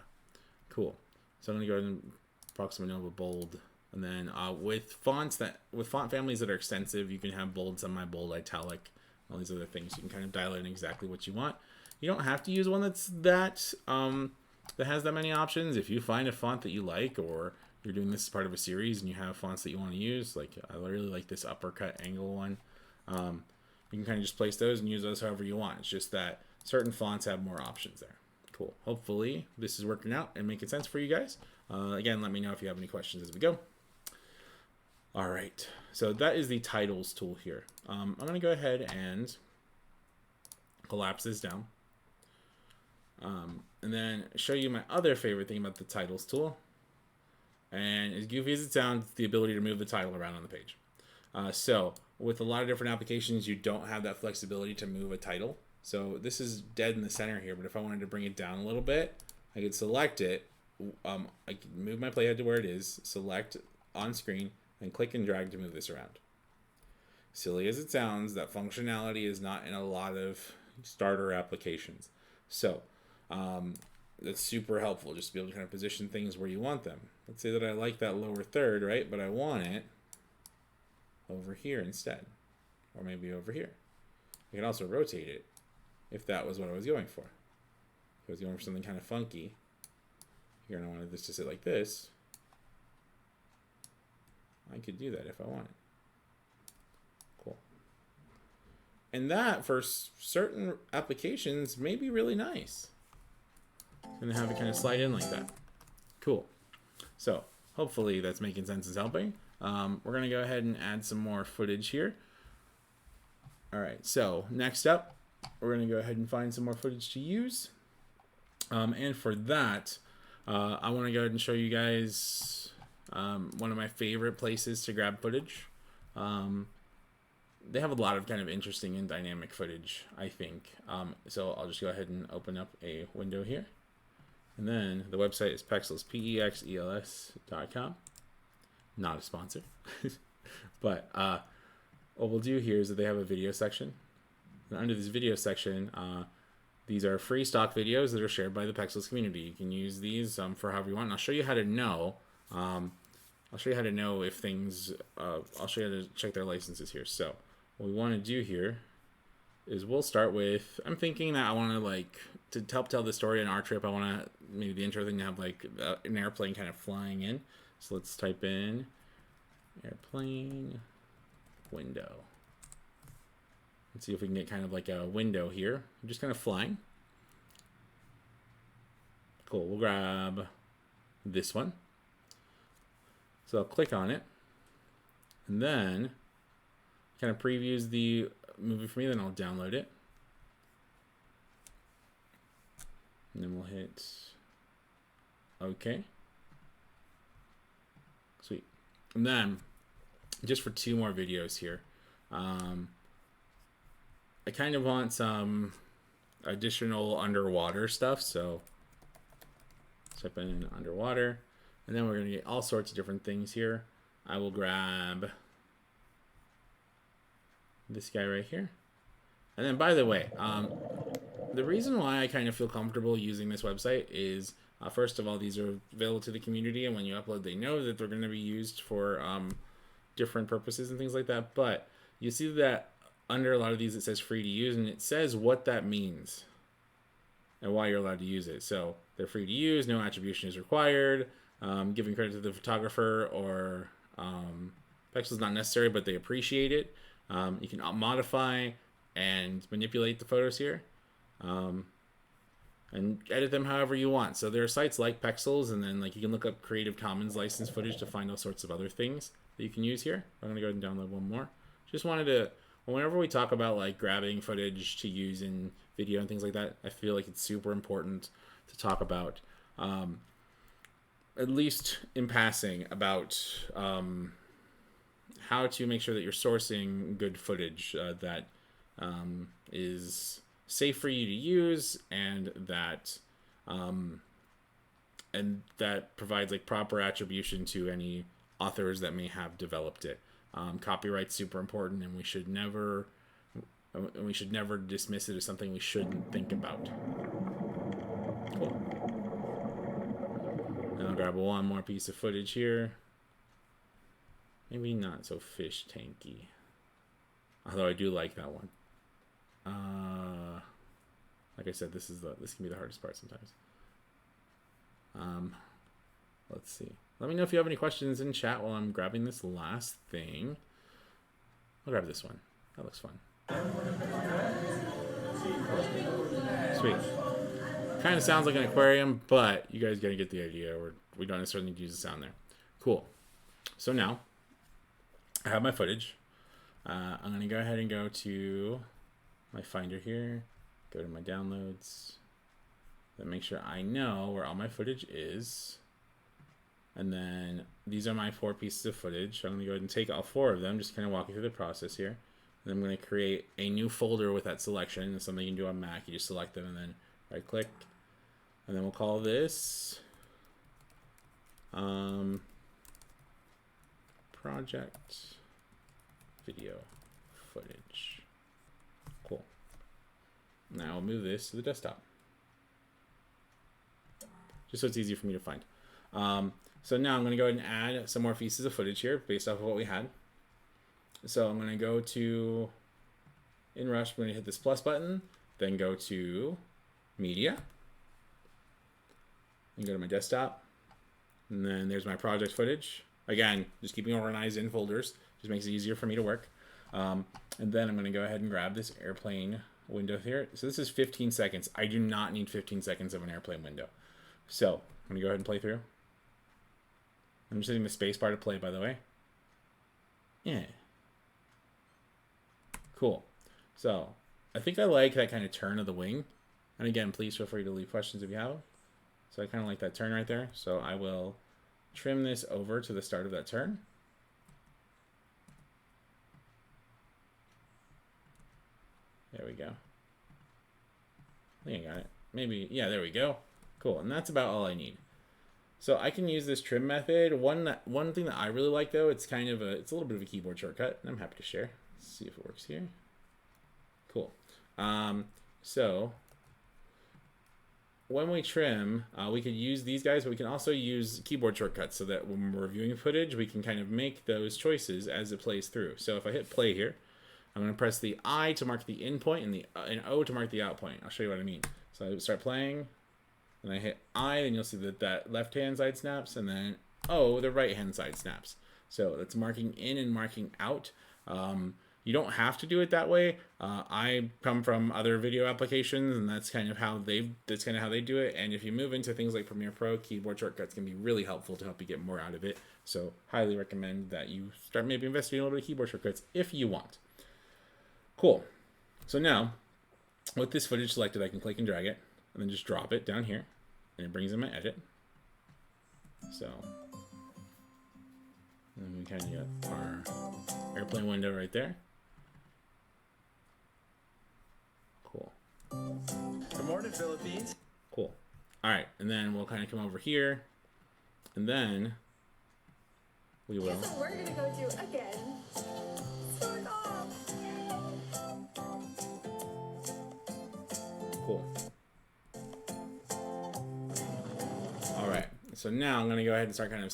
Speaker 1: Cool. So I'm gonna go ahead and Proxima Nova bold. And then with font families that are extensive, you can have bold, semi-bold, italic, all these other things. You can kind of dial in exactly what you want. You don't have to use one that has that many options. If you find a font that you like, or you're doing this as part of a series and you have fonts that you want to use, like I really like this uppercut angle one. You can kind of just place those and use those however you want. It's just that certain fonts have more options there. Cool. Hopefully this is working out and making sense for you guys. Again, let me know if you have any questions as we go. All right, so that is the titles tool here. I'm going to go ahead and collapse this down. And then show you my other favorite thing about the titles tool. And as goofy as it sounds, the ability to move the title around on the page. So with a lot of different applications, you don't have that flexibility to move a title. So this is dead in the center here, but if I wanted to bring it down a little bit, I could select it. I could move my playhead to where it is, select on screen, and click and drag to move this around. Silly as it sounds, that functionality is not in a lot of starter applications. So that's super helpful, just to be able to kind of position things where you want them. Let's say that I like that lower third, right? But I want it over here instead, or maybe over here. I can also rotate it if that was what I was going for. If I was going for something kind of funky here and I wanted this to sit like this, I could do that if I wanted. Cool. And that, for certain applications, may be really nice. And have it kind of slide in like that. Cool. So, hopefully that's making sense and helping. We're going to go ahead and add some more footage here. Alright, so next up, we're going to go ahead and find some more footage to use. And for that, I want to go ahead and show you guys one of my favorite places to grab footage. They have a lot of kind of interesting and dynamic footage, I think. So I'll just go ahead and open up a window here. And then the website is Pexels, PEXELS.com. Not a sponsor. But what we'll do here is that they have a video section. And under this video section, these are free stock videos that are shared by the Pexels community. You can use these for however you want. And I'll show you how to know. I'll show you how to know if things. I'll show you how to check their licenses here. So what we want to do here is we'll start with. I'm thinking that I want to help tell the story in our trip. I want to maybe the intro thing to have like an airplane kind of flying in. So let's type in airplane window. Let's see if we can get kind of like a window here. I'm just kind of flying. Cool, we'll grab this one. So I'll click on it. And then kind of previews the movie for me, then I'll download it. And then we'll hit OK. Sweet. And then, just for 2 more videos here, I kind of want some additional underwater stuff. So type in underwater, and then we're going to get all sorts of different things here. I will grab this guy right here. And then, by the way, the reason why I kind of feel comfortable using this website is, first of all, these are available to the community, and when you upload, they know that they're going to be used for different purposes and things like that. But you see that under a lot of these it says free to use, and it says what that means and why you're allowed to use it. So they're free to use, no attribution is required, giving credit to the photographer or pixels not necessary, but they appreciate it. You can modify and manipulate the photos here, and edit them however you want. So there are sites like Pexels, and then like you can look up Creative Commons licensed footage to find all sorts of other things that you can use here. I'm gonna go ahead and download one more. Just wanted to, whenever we talk about like grabbing footage to use in video and things like that, I feel like it's super important to talk about, at least in passing, about how to make sure that you're sourcing good footage that is safe for you to use, and that provides like proper attribution to any authors that may have developed it. Copyright's super important, and we should never dismiss it as something we shouldn't think about. Cool. And I'll grab one more piece of footage here. Maybe not so fish tanky, although I do like that one. Like I said, this can be the hardest part sometimes. Let's see. Let me know if you have any questions in chat while I'm grabbing this last thing. I'll grab this one. That looks fun. Sweet. Kind of sounds like an aquarium, but you guys gotta get the idea. We don't necessarily need to use the sound there. Cool. So now I have my footage. I'm gonna go ahead and go to my Finder here. Go to my downloads. Then make sure I know where all my footage is. And then these are my 4 pieces of footage. So I'm going to go ahead and take all 4 of them, just kind of walk you through the process here. And I'm going to create a new folder with that selection. It's something you can do on Mac. You just select them and then right click. And then we'll call this project video footage. Cool. Now I'll move this to the desktop, just so it's easier for me to find. So now I'm going to go ahead and add some more pieces of footage here based off of what we had. So I'm going to go to, in Rush, I'm going to hit this plus button, then go to Media, and go to my desktop. And then there's my project footage. Again, just keeping organized in folders. Just makes it easier for me to work. And then I'm going to go ahead and grab this airplane window here. So this is 15 seconds. I do not need 15 seconds of an airplane window. So I'm going to go ahead and play through. I'm just hitting the space bar to play, by the way. Yeah. Cool. So I think I like that kind of turn of the wing. And again, please feel free to leave questions if you have. So I kind of like that turn right there. So I will trim this over to the start of that turn. There we go. I think I got it. Maybe, yeah, there we go. Cool, and that's about all I need. So I can use this trim method. One thing that I really like though, it's a little bit of a keyboard shortcut, and I'm happy to share. Let's see if it works here. Cool. So when we trim, we could use these guys, but we can also use keyboard shortcuts so that when we're reviewing footage, we can kind of make those choices as it plays through. So if I hit play here, I'm going to press the I to mark the in point and the O to mark the out point. I'll show you what I mean. So I start playing, and I hit I, and you'll see that left-hand side snaps, and then oh, the right hand side snaps. So that's marking in and marking out. You don't have to do it that way. I come from other video applications, and that's kind of how they do it. And if you move into things like Premiere Pro, keyboard shortcuts can be really helpful to help you get more out of it. So highly recommend that you start maybe investigating a little bit of keyboard shortcuts if you want. Cool. So now, with this footage selected, I can click and drag it, and then just drop it down here, and it brings in my edit. So, and we kind of got our airplane window right there. Cool.
Speaker 2: Good morning, Philippines.
Speaker 1: Cool. All right, and then we'll kind of come over here, and then we will.
Speaker 3: Guess what we're gonna go do again? Stork off!
Speaker 1: Cool. All right, so now I'm gonna go ahead and start kind of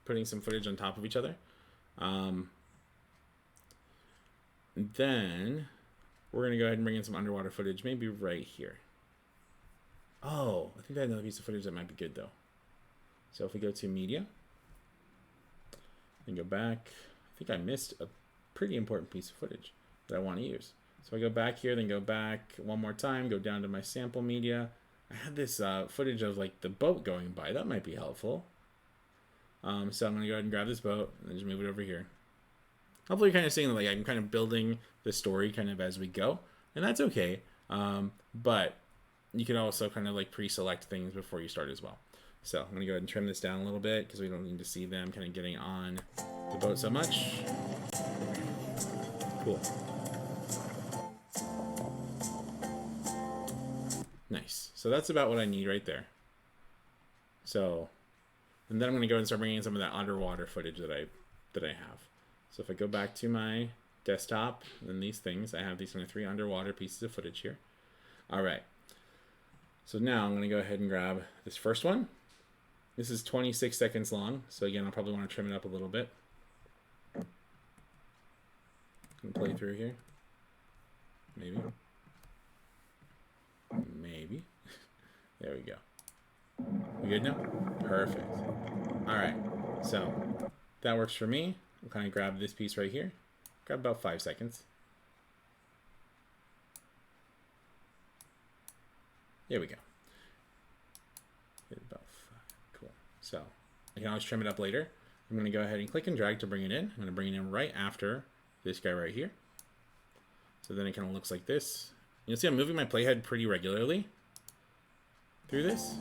Speaker 1: putting some footage on top of each other. Then we're gonna go ahead and bring in some underwater footage, maybe right here. Oh, I think I have another piece of footage that might be good though. So if we go to media, and go back, I think I missed a pretty important piece of footage that I want to use. So I go back here, then go back one more time, go down to my sample media. I had this footage of like the boat going by. That might be helpful. So I'm gonna go ahead and grab this boat and then just move it over here. Hopefully you're kind of seeing that like I'm kind of building the story kind of as we go, and that's okay. But you can also kind of like pre-select things before you start as well. So I'm gonna go ahead and trim this down a little bit because we don't need to see them kind of getting on the boat so much. Cool. Nice. So that's about what I need right there. So, and then I'm gonna go and start bringing in some of that underwater footage that I have. So if I go back to my desktop and these things, I have these kind of 3 underwater pieces of footage here. All right. So now I'm gonna go ahead and grab this first one. This is 26 seconds long. So again, I'll probably want to trim it up a little bit. And play through here. Maybe. Maybe. There we go. We good now? Perfect. All right. So that works for me. We'll kind of grab this piece right here. Grab about 5 seconds. There we go. About 5. Cool. So I can always trim it up later. I'm going to go ahead and click and drag to bring it in. I'm going to bring it in right after this guy right here. So then it kind of looks like this. You'll see I'm moving my playhead pretty regularly through this.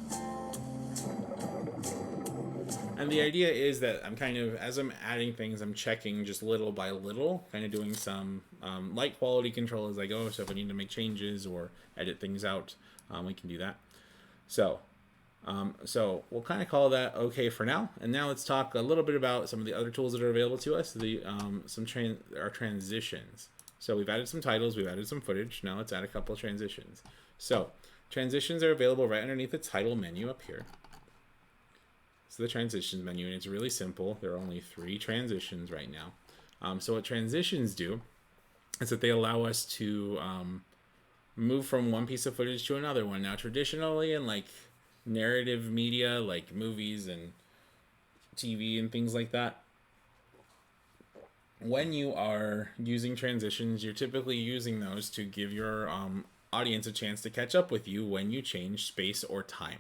Speaker 1: And the idea is that I'm kind of, as I'm adding things, I'm checking just little by little, kind of doing some light quality control as I go. So if I need to make changes or edit things out, we can do that. So we'll kind of call that okay for now. And now let's talk a little bit about some of the other tools that are available to us. Our transitions. So we've added some titles, we've added some footage. Now let's add a couple of transitions. So transitions are available right underneath the title menu up here. So the transitions menu, and it's really simple. There are only 3 transitions right now. So what transitions do is that they allow us to move from one piece of footage to another one. Now traditionally in like narrative media, like movies and TV and things like that, when you are using transitions, you're typically using those to give your audience a chance to catch up with you when you change space or time.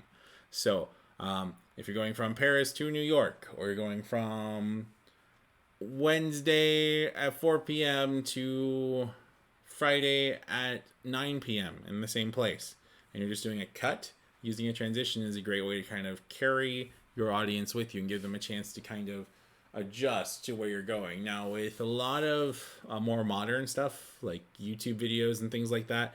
Speaker 1: So if you're going from Paris to New York, or you're going from Wednesday at 4 p.m. to Friday at 9 p.m. in the same place, and you're just doing a cut, using a transition is a great way to kind of carry your audience with you and give them a chance to kind of adjust to where you're going. Now, with a lot of more modern stuff like YouTube videos and things like that,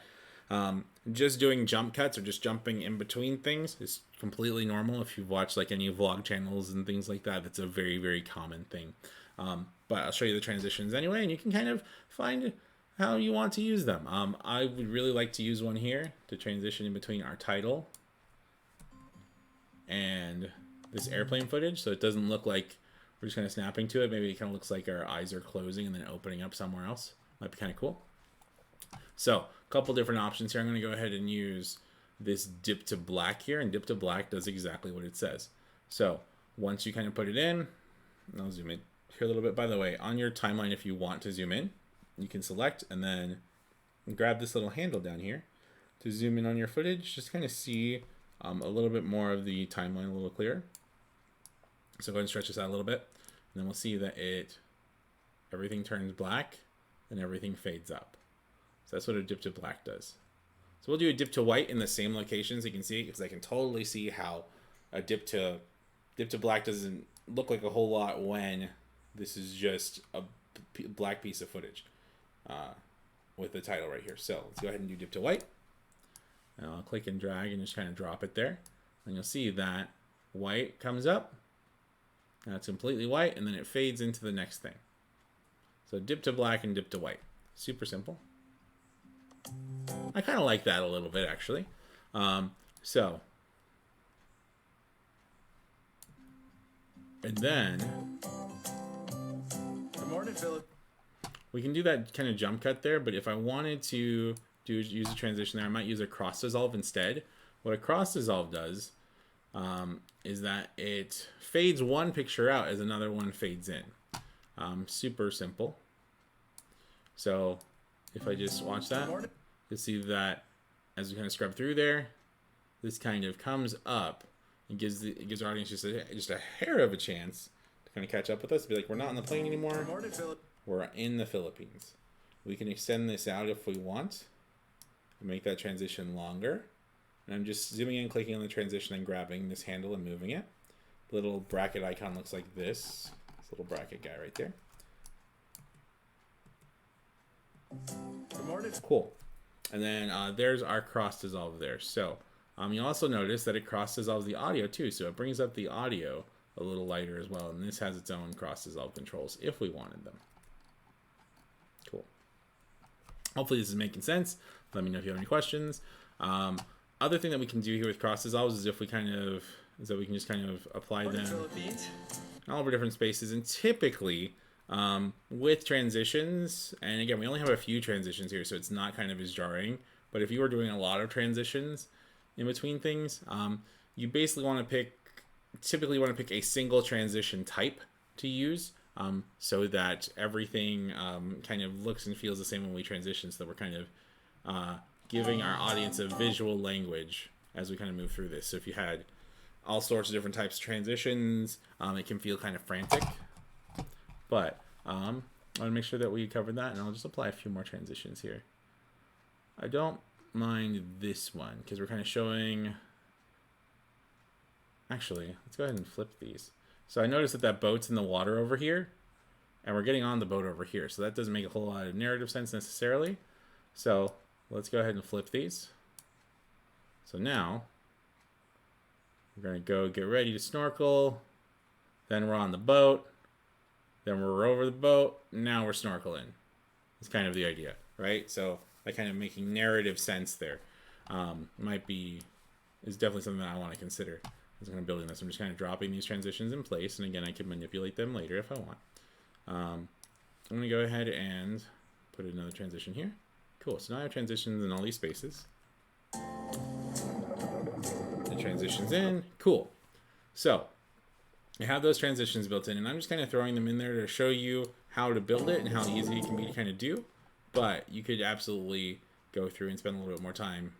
Speaker 1: just doing jump cuts or just jumping in between things is completely normal. If you've watched like any vlog channels and things like that, that's a very, very common thing. But I'll show you the transitions anyway, and you can kind of find how you want to use them. I would really like to use one here to transition in between our title and this airplane footage, so it doesn't look like we're just kind of snapping to it. Maybe it kind of looks like our eyes are closing and then opening up somewhere else. Might be kind of cool. So a couple different options here. I'm going to go ahead and use this dip to black here, and dip to black does exactly what it says. So once you kind of put it in, and I'll zoom in here a little bit. By the way, on your timeline, if you want to zoom in, you can select and then grab this little handle down here to zoom in on your footage. Just kind of see a little bit more of the timeline a little clearer. So go ahead and stretch this out a little bit, and then we'll see that everything turns black and everything fades up. So that's what a dip to black does. So we'll do a dip to white in the same locations. You can see, because I can totally see how a dip to black doesn't look like a whole lot when this is just a black piece of footage with the title right here. So let's go ahead and do dip to white. And I'll click and drag and just kind of drop it there. And you'll see that white comes up. Now it's completely white, and then it fades into the next thing. So dip to black and dip to white. Super simple. I kind of like that a little bit, actually. So, and then
Speaker 2: Good morning, Philip.
Speaker 1: we can do that kind of jump cut there, but if I wanted to use a transition there, I might use a cross dissolve instead. What a cross dissolve does is that it fades one picture out as another one fades in. Super simple. So if I just watch that, you'll see that as we kind of scrub through there, this kind of comes up and gives our audience just a hair of a chance to kind of catch up with us. Be like, we're not on the plane anymore.
Speaker 2: Good morning, Philip.
Speaker 1: We're in the Philippines. We can extend this out if we want and make that transition longer. And I'm just zooming in, clicking on the transition and grabbing this handle and moving it. The little bracket icon looks like this. This little bracket guy right there.
Speaker 2: Good morning.
Speaker 1: Cool. And then there's our cross dissolve there. So you'll also notice that it cross dissolves the audio too. So it brings up the audio a little lighter as well. And this has its own cross dissolve controls if we wanted them. Cool. Hopefully this is making sense. Let me know if you have any questions. Other thing that we can do here with cross dissolves is we can just kind of apply them in all of our different spaces. And typically with transitions, and again, we only have a few transitions here, so it's not kind of as jarring. But if you were doing a lot of transitions in between things, you basically typically want to pick a single transition type to use, so that everything kind of looks and feels the same when we transition, so that we're kind of giving our audience a visual language as we kind of move through this. So if you had all sorts of different types of transitions, it can feel kind of frantic. But I want to make sure that we covered that, and I'll just apply a few more transitions here. I don't mind this one because we're kind of showing... Actually, let's go ahead and flip these. So I noticed that boat's in the water over here, and we're getting on the boat over here. So that doesn't make a whole lot of narrative sense necessarily. So let's go ahead and flip these. So now we're going to go get ready to snorkel. Then we're on the boat. Then we're over the boat. Now we're snorkeling. It's kind of the idea, right? So by kind of making narrative sense there is definitely something that I want to consider as I'm kind of building this. I'm just kind of dropping these transitions in place. And again, I can manipulate them later if I want. I'm going to go ahead and put another transition here. Cool. So now I have transitions in all these spaces. The transitions in. Cool. So I have those transitions built in, and I'm just kind of throwing them in there to show you how to build it and how easy it can be to kind of do. But you could absolutely go through and spend a little bit more time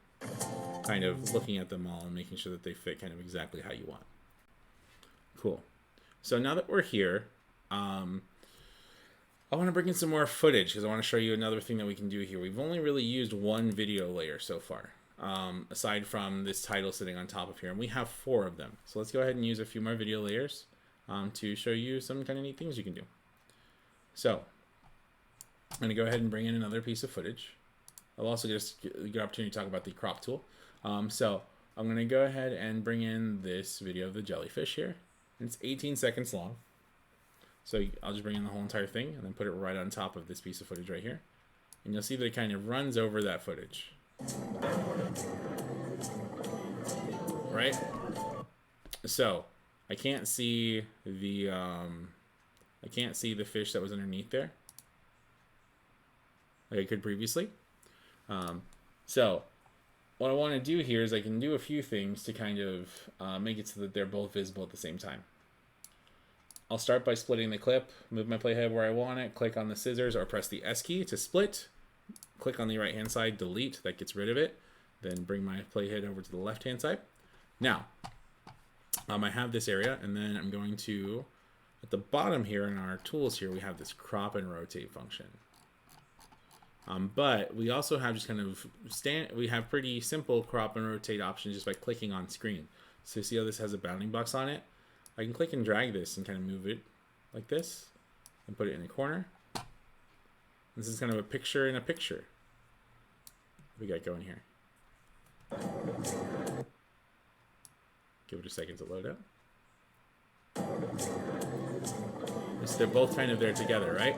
Speaker 1: kind of looking at them all and making sure that they fit kind of exactly how you want. Cool. So now that we're here, I want to bring in some more footage because I want to show you another thing that we can do here. We've only really used one video layer so far, aside from this title sitting on top of here, and we have 4 of them. So let's go ahead and use a few more video layers to show you some kind of neat things you can do. So I'm going to go ahead and bring in another piece of footage. I'll also just get an opportunity to talk about the crop tool. So I'm going to go ahead and bring in this video of the jellyfish here. And it's 18 seconds long. So I'll just bring in the whole entire thing and then put it right on top of this piece of footage right here. And you'll see that it kind of runs over that footage. Right? So I can't see the fish that was underneath there like I could previously. So what I want to do here is I can do a few things to kind of make it so that they're both visible at the same time. I'll start by splitting the clip, move my playhead where I want it, click on the scissors or press the S key to split, click on the right hand side, delete, that gets rid of it, then bring my playhead over to the left hand side. Now, I have this area, and then I'm going to, at the bottom here in our tools here, we have this crop and rotate function. But we also have just kind of we have pretty simple crop and rotate options just by clicking on screen. So see how this has a bounding box on it? I can click and drag this and kind of move it like this and put it in a corner. This is kind of a picture in a picture we got going here. Give it a second to load up. So they're both kind of there together, right?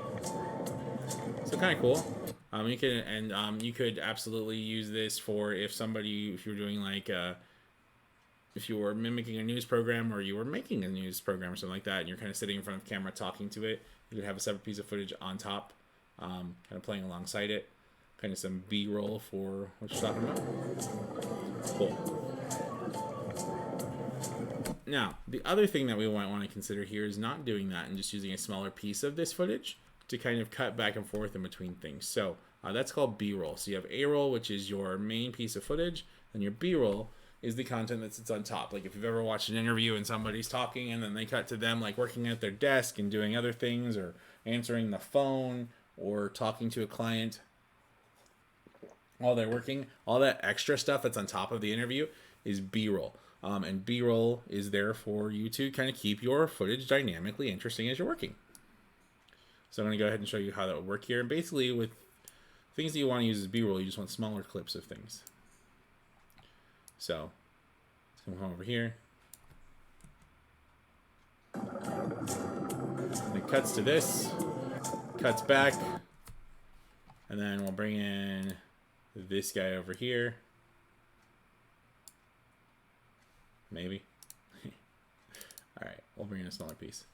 Speaker 1: So kind of cool. You could absolutely use this for if you're doing like if you were mimicking a news program or you were making a news program or something like that, and you're kind of sitting in front of the camera talking to it, you could have a separate piece of footage on top, kind of playing alongside it, kind of some B-roll for what you're talking about. Cool. Now, the other thing that we might want to consider here is not doing that and just using a smaller piece of this footage to kind of cut back and forth in between things. So that's called B-roll. So you have A-roll, which is your main piece of footage, and your B-roll is the content that sits on top. Like if you've ever watched an interview and somebody's talking and then they cut to them like working at their desk and doing other things or answering the phone or talking to a client while they're working, all that extra stuff that's on top of the interview is B-roll. And B-roll is there for you to kind of keep your footage dynamically interesting as you're working. So I'm going to go ahead and show you how that would work here. And basically with things that you want to use as B-roll, you just want smaller clips of things. So let's come over here. And it cuts to this, cuts back, and then we'll bring in this guy over here. Maybe. All right, we'll bring in a smaller piece.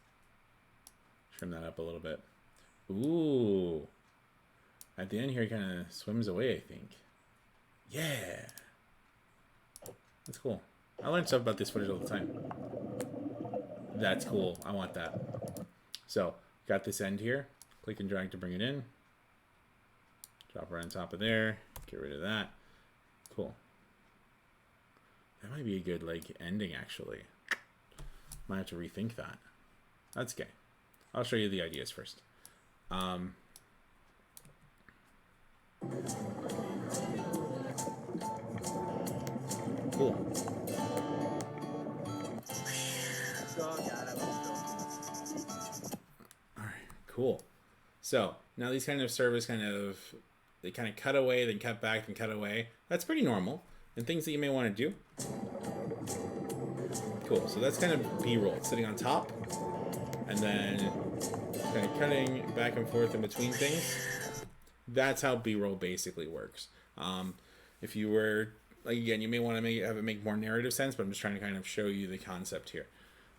Speaker 1: Trim that up a little bit. Ooh. At the end here, he kind of swims away, I think. Yeah. That's cool. I learn stuff about this footage all the time. That's cool. I want that. So, got this end here. Click and drag to bring it in. Drop right on top of there. Get rid of that. Cool. That might be a good, like, ending, actually. Might have to rethink that. That's okay. I'll show you the ideas first. Cool. Alright, cool. So, now these kind of serve as they kind of cut away, then cut back, and cut away. That's pretty normal. And things that you may want to do. Cool, so that's kind of B-roll. It's sitting on top. And then kind of cutting back and forth in between things. That's how B-roll basically works. If you were, like, again, you may want to have it make more narrative sense, but I'm just trying to kind of show you the concept here.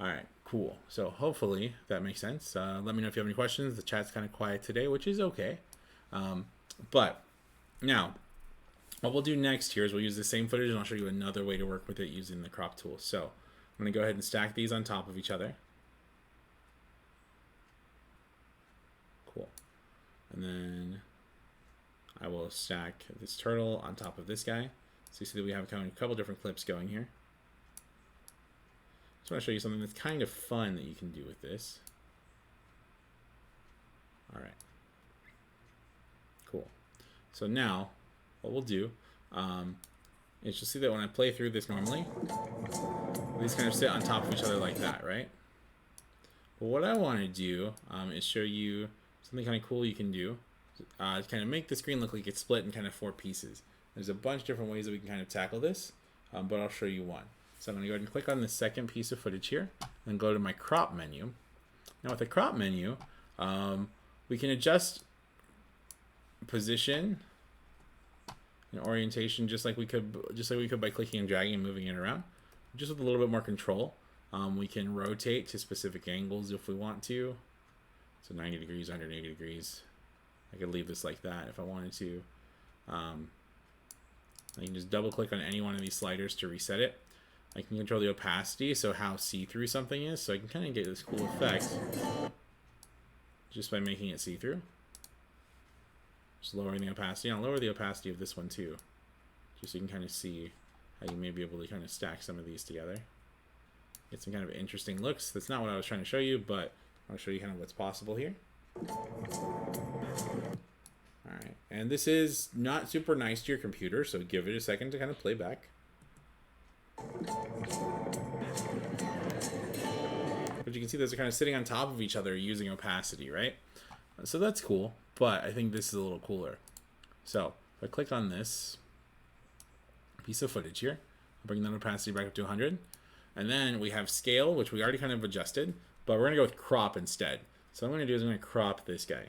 Speaker 1: All right, cool. So hopefully that makes sense. Let me know if you have any questions. The chat's kind of quiet today, which is okay. But now, what we'll do next here is we'll use the same footage, and I'll show you another way to work with it using the crop tool. So I'm going to go ahead and stack these on top of each other. Cool. And then I will stack this turtle on top of this guy. So you see that we have kind of a couple different clips going here. Just want to show you something that's kind of fun that you can do with this. All right. Cool. So now what we'll do is you'll see that when I play through this normally, these kind of sit on top of each other like that, right? But what I want to do is show you something kind of cool you can do to kind of make the screen look like it's split in kind of 4 pieces. There's a bunch of different ways that we can kind of tackle this, but I'll show you one. So I'm going to go ahead and click on the second piece of footage here, and go to my crop menu. Now with the crop menu, we can adjust position and orientation just like we could by clicking and dragging and moving it around. Just with a little bit more control. We can rotate to specific angles if we want to. So 90 degrees, 180 degrees. I could leave this like that if I wanted to. I can just double click on any one of these sliders to reset it. I can control the opacity, so how see-through something is. So I can kind of get this cool effect just by making it see-through. Just lowering the opacity. I'll lower the opacity of this one too, just so you can kind of see how you may be able to kind of stack some of these together. Get some kind of interesting looks. That's not what I was trying to show you, but I'll show you kind of what's possible here. Alright, and this is not super nice to your computer, so give it a second to kind of play back. But you can see those are kind of sitting on top of each other using opacity, right? So that's cool, but I think this is a little cooler. So if I click on this piece of footage here, I'll bring that opacity back up to 100. And then we have scale, which we already kind of adjusted, but we're going to go with crop instead. So what I'm going to do is I'm going to crop this guy.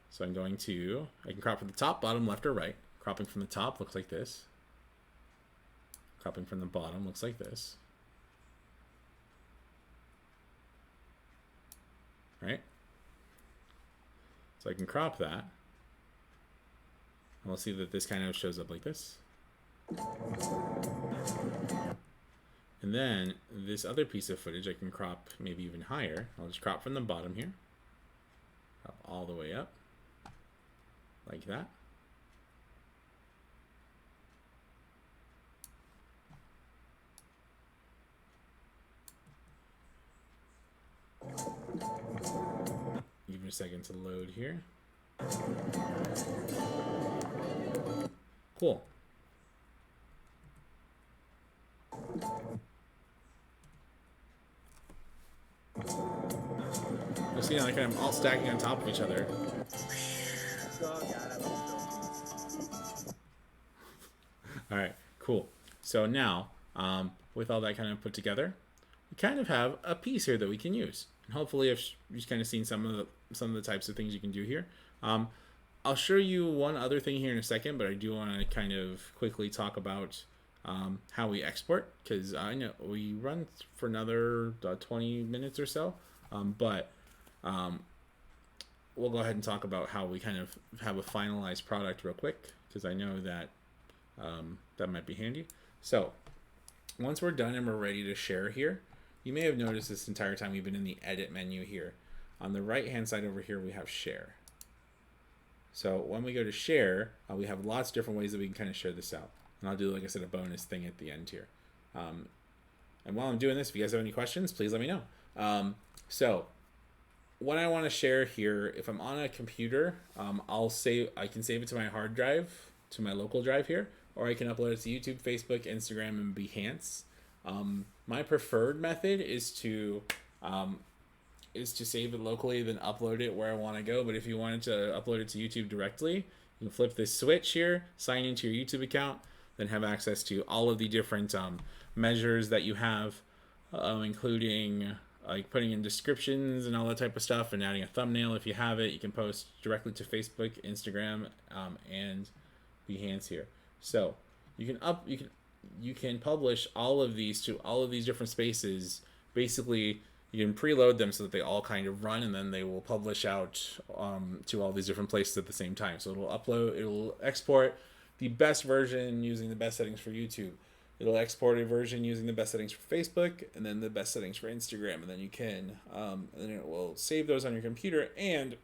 Speaker 1: So I'm going to, I can crop from the top, bottom, left, or right. Cropping from the top looks like this. Cropping from the bottom looks like this. Right? So I can crop that. And we'll see that this kind of shows up like this. And then this other piece of footage I can crop maybe even higher. I'll just crop from the bottom here. Crop all the way up. Like that. Give me a second to load here. Cool. You'll see now they're kind of all stacking on top of each other.
Speaker 2: Oh god, I love
Speaker 1: Alright, cool. So now, with all that kind of put together, we kind of have a piece here that we can use. And hopefully you've kind of seen some of the types of things you can do here. I'll show you one other thing here in a second, but I do want to kind of quickly talk about how we export, because I know we run for another 20 minutes or so, but we'll go ahead and talk about how we kind of have a finalized product real quick, because I know that that might be handy. So once we're done and we're ready to share here, you may have noticed this entire time we've been in the edit menu here. On the right hand side over here we have share. So when we go to share, we have lots of different ways that we can kind of share this out. And I'll do, like I said, a bonus thing at the end here. And while I'm doing this, if you guys have any questions, please let me know. So when I want to share here, if I'm on a computer, I can save it to my hard drive, to my local drive here, or I can upload it to YouTube, Facebook, Instagram, and Behance. My preferred method is to save it locally, then upload it where I want to go. But if you wanted to upload it to YouTube directly, you can flip this switch here, sign into your YouTube account, then have access to all of the different measures that you have, including like putting in descriptions and all that type of stuff, and adding a thumbnail if you have it. You can post directly to Facebook, Instagram, and Behance here. So you can publish all of these to all of these different spaces. Basically, you can preload them so that they all kind of run, and then they will publish out to all these different places at the same time. So it'll export the best version using the best settings for YouTube. It'll export a version using the best settings for Facebook, and then the best settings for Instagram, and then you can, and then it will save those on your computer and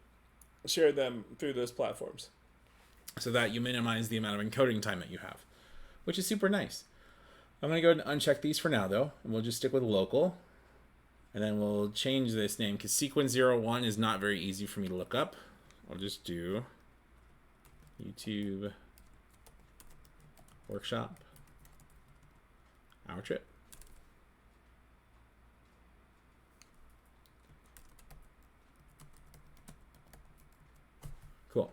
Speaker 1: share them through those platforms, so that you minimize the amount of encoding time that you have, which is super nice. I'm going to go ahead and uncheck these for now, though, and we'll just stick with local. And then we'll change this name, because sequence 01 is not very easy for me to look up. I'll just do YouTube Workshop Our Trip. Cool.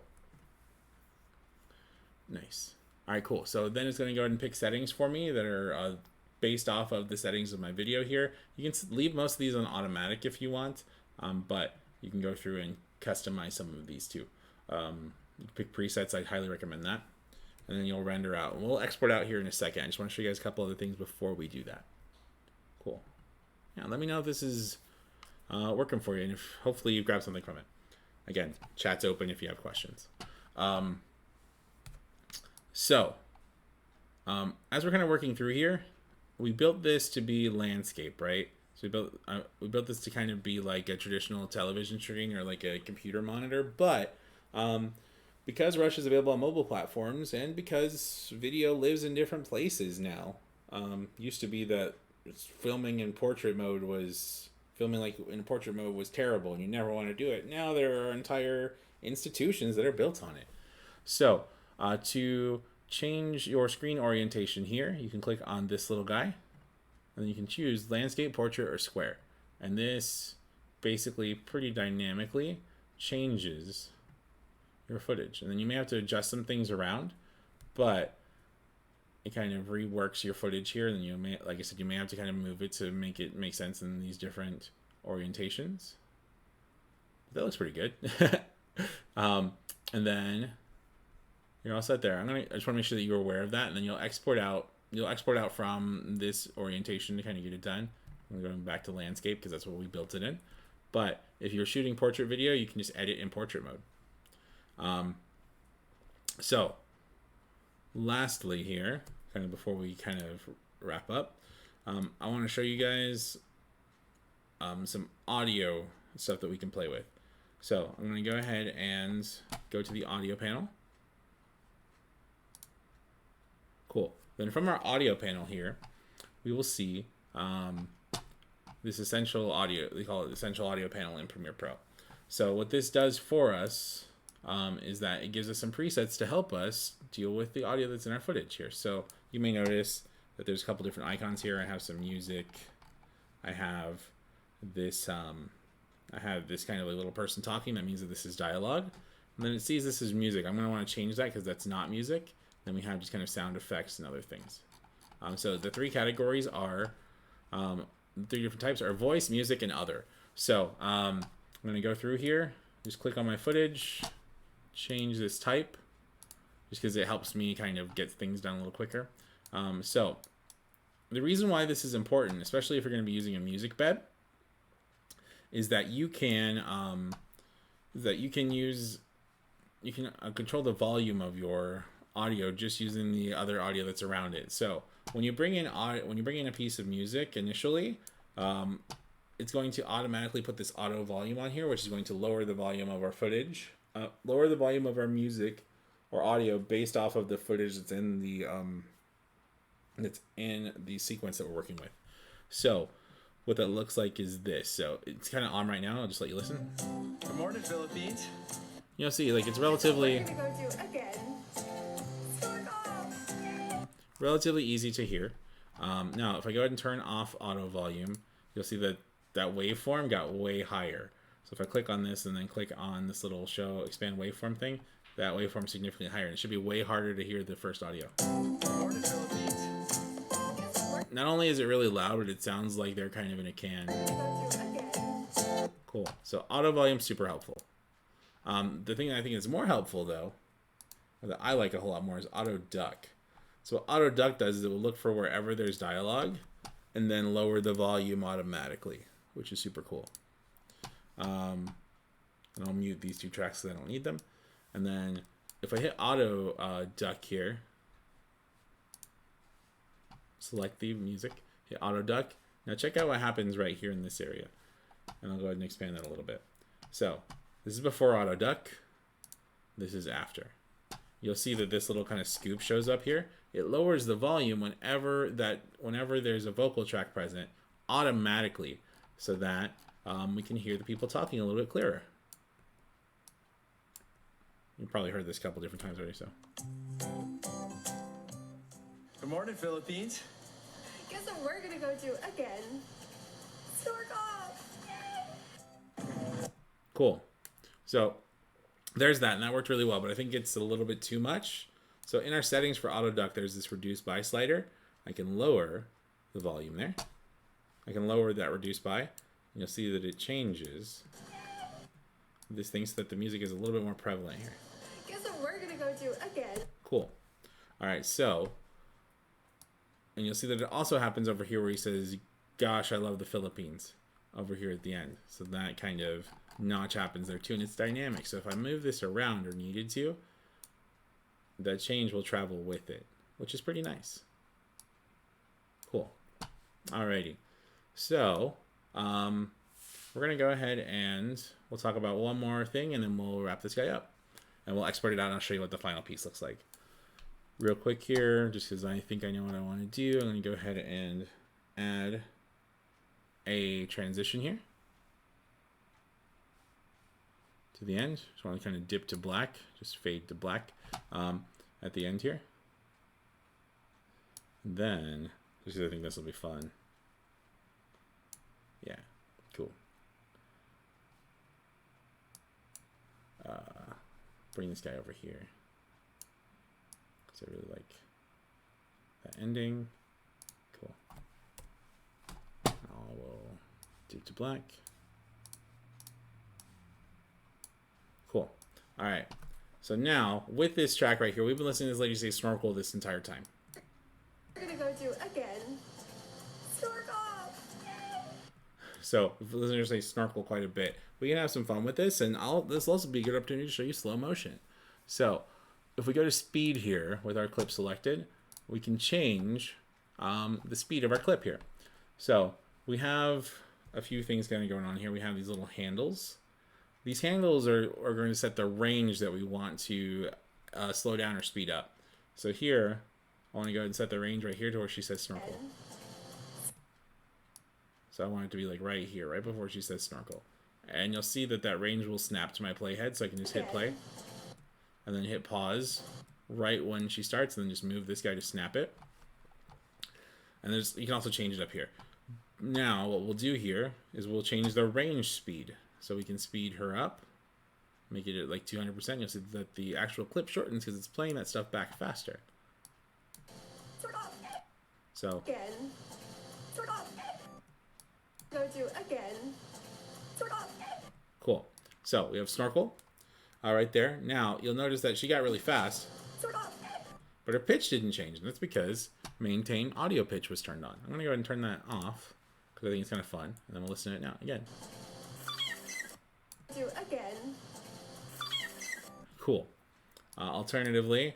Speaker 1: Nice. All right, cool. So then it's going to go ahead and pick settings for me that are based off of the settings of my video here. You can leave most of these on automatic if you want, but you can go through and customize some of these too. You pick presets, I'd highly recommend that. And then you'll render out. We'll export out here in a second. I just want to show you guys a couple other things before we do that. Cool. Yeah, let me know if this is working for you, and if hopefully you've grabbed something from it. Again, chat's open if you have questions. As we're kind of working through here, we built this to be landscape, right? So we built this to kind of be like a traditional television screen or like a computer monitor, but because Rush is available on mobile platforms and because video lives in different places now, used to be that filming in portrait mode was filming like in portrait mode was terrible and you never want to do it. Now there are entire institutions that are built on it. So to change your screen orientation here, you can click on this little guy, and then you can choose landscape, portrait, or square. And this basically pretty dynamically changes your footage. And then you may have to adjust some things around, but it kind of reworks your footage here. And then you may, like I said, you may have to kind of move it to make it make sense in these different orientations. That looks pretty good. And then you're all set there. I just want to make sure that you're aware of that, and then you'll export out. You'll export out from this orientation to kind of get it done. I'm going back to landscape because that's what we built it in. But if you're shooting portrait video, you can just edit in portrait mode. So lastly here, kind of before we kind of wrap up, I want to show you guys some audio stuff that we can play with. So I'm going to go ahead and go to the audio panel. Cool. Then from our audio panel here, we will see this essential audio. We call it essential audio panel in Premiere Pro. So what this does for us is that it gives us some presets to help us deal with the audio that's in our footage here. So you may notice that there's a couple different icons here. I have some music. I have this kind of a little person talking. That means that this is dialogue. And then it sees this is music. I'm going to want to change that because that's not music. Then we have just kind of sound effects and other things. So the three categories are, the three different types are voice, music, and other. So I'm going to go through here, just click on my footage, change this type, just because it helps me kind of get things done a little quicker. So the reason why this is important, especially if you're going to be using a music bed, is that you can control the volume of your audio just using the other audio that's around it. So when you bring in a piece of music initially, it's going to automatically put this auto volume on here, which is going to lower the volume of our footage, lower the volume of our music or audio based off of the footage that's in the sequence that we're working with. So what that looks like is this. So it's kind of on right now. I'll just let you listen.
Speaker 2: Good morning, Philippines.
Speaker 1: You'll see, like, it's relatively easy to hear. Now, if I go ahead and turn off auto volume, you'll see that that waveform got way higher. So if I click on this and then click on this little show expand waveform thing, that waveform is significantly higher. And it should be way harder to hear the first audio.
Speaker 2: Good morning, Philippines.
Speaker 1: Not only is it really loud, but it sounds like they're kind of in a can. Cool. So auto volume, super helpful. The thing that I think is more helpful, though, or that I like a whole lot more, is auto duck. So what auto duck does is it will look for wherever there's dialogue and then lower the volume automatically, which is super cool. And I'll mute these two tracks because I don't need them. And then if I hit auto duck here, select the music, hit auto duck. Now check out what happens right here in this area. And I'll go ahead and expand that a little bit. So this is before auto duck. This is after. You'll see that this little kind of scoop shows up here. It lowers the volume whenever there's a vocal track present automatically, so that we can hear the people talking a little bit clearer. You probably heard this a couple different times already. So.
Speaker 2: Good morning, Philippines.
Speaker 3: Guess what we're gonna go do again? Stork off! Yay!
Speaker 1: Cool. So there's that, and that worked really well, but I think it's a little bit too much. So in our settings for auto duck, there's this reduce by slider. I can lower the volume there. I can lower that reduce by, and you'll see that it changes this thing so that the music is a little bit more prevalent here.
Speaker 3: Guess what we're gonna go do again?
Speaker 1: Cool. All right, so, and you'll see that it also happens over here where he says, gosh, I love the Philippines, over here at the end. So that kind of notch happens there too, and it's dynamic. So if I move this around or needed to, that change will travel with it, which is pretty nice. Cool. Alrighty. So, we're going to go ahead and we'll talk about one more thing and then we'll wrap this guy up. And we'll export it out and I'll show you what the final piece looks like. Real quick here, just because I think I know what I want to do, I'm going to go ahead and add a transition here to the end. Just want to kind of dip to black, just fade to black at the end here. And then, just because I think this will be fun. Yeah, cool. Bring this guy over here because I really like that ending. Cool. I will dip to black. Cool. All right. So now with this track right here, we've been listening to this lady say snorkel this entire time.
Speaker 3: We're gonna go do again. Snorkel! Yay!
Speaker 1: So if listeners say snorkel quite a bit, we can have some fun with this, and this will also be a good opportunity to show you slow motion. So if we go to speed here with our clip selected, we can change the speed of our clip here. So we have a few things kind of going on here. We have these little handles. These handles are going to set the range that we want to slow down or speed up. So here, I want to go ahead and set the range right here to where she says snorkel. So I want it to be like right here, right before she says snorkel. And you'll see that that range will snap to my playhead, so I can just hit play. And then hit pause right when she starts, and then just move this guy to snap it. And you can also change it up here. Now, what we'll do here is we'll change the range speed. So we can speed her up, make it at like 200%. You'll see that the actual clip shortens because it's playing that stuff back faster. So
Speaker 3: Again. Go do again.
Speaker 1: Cool. So we have snorkel right there. Now you'll notice that she got really fast, but her pitch didn't change. And that's because maintain audio pitch was turned on. I'm going to go ahead and turn that off because I think it's kind of fun. And then we'll listen to it now again.
Speaker 3: Do again.
Speaker 1: Cool. Alternatively,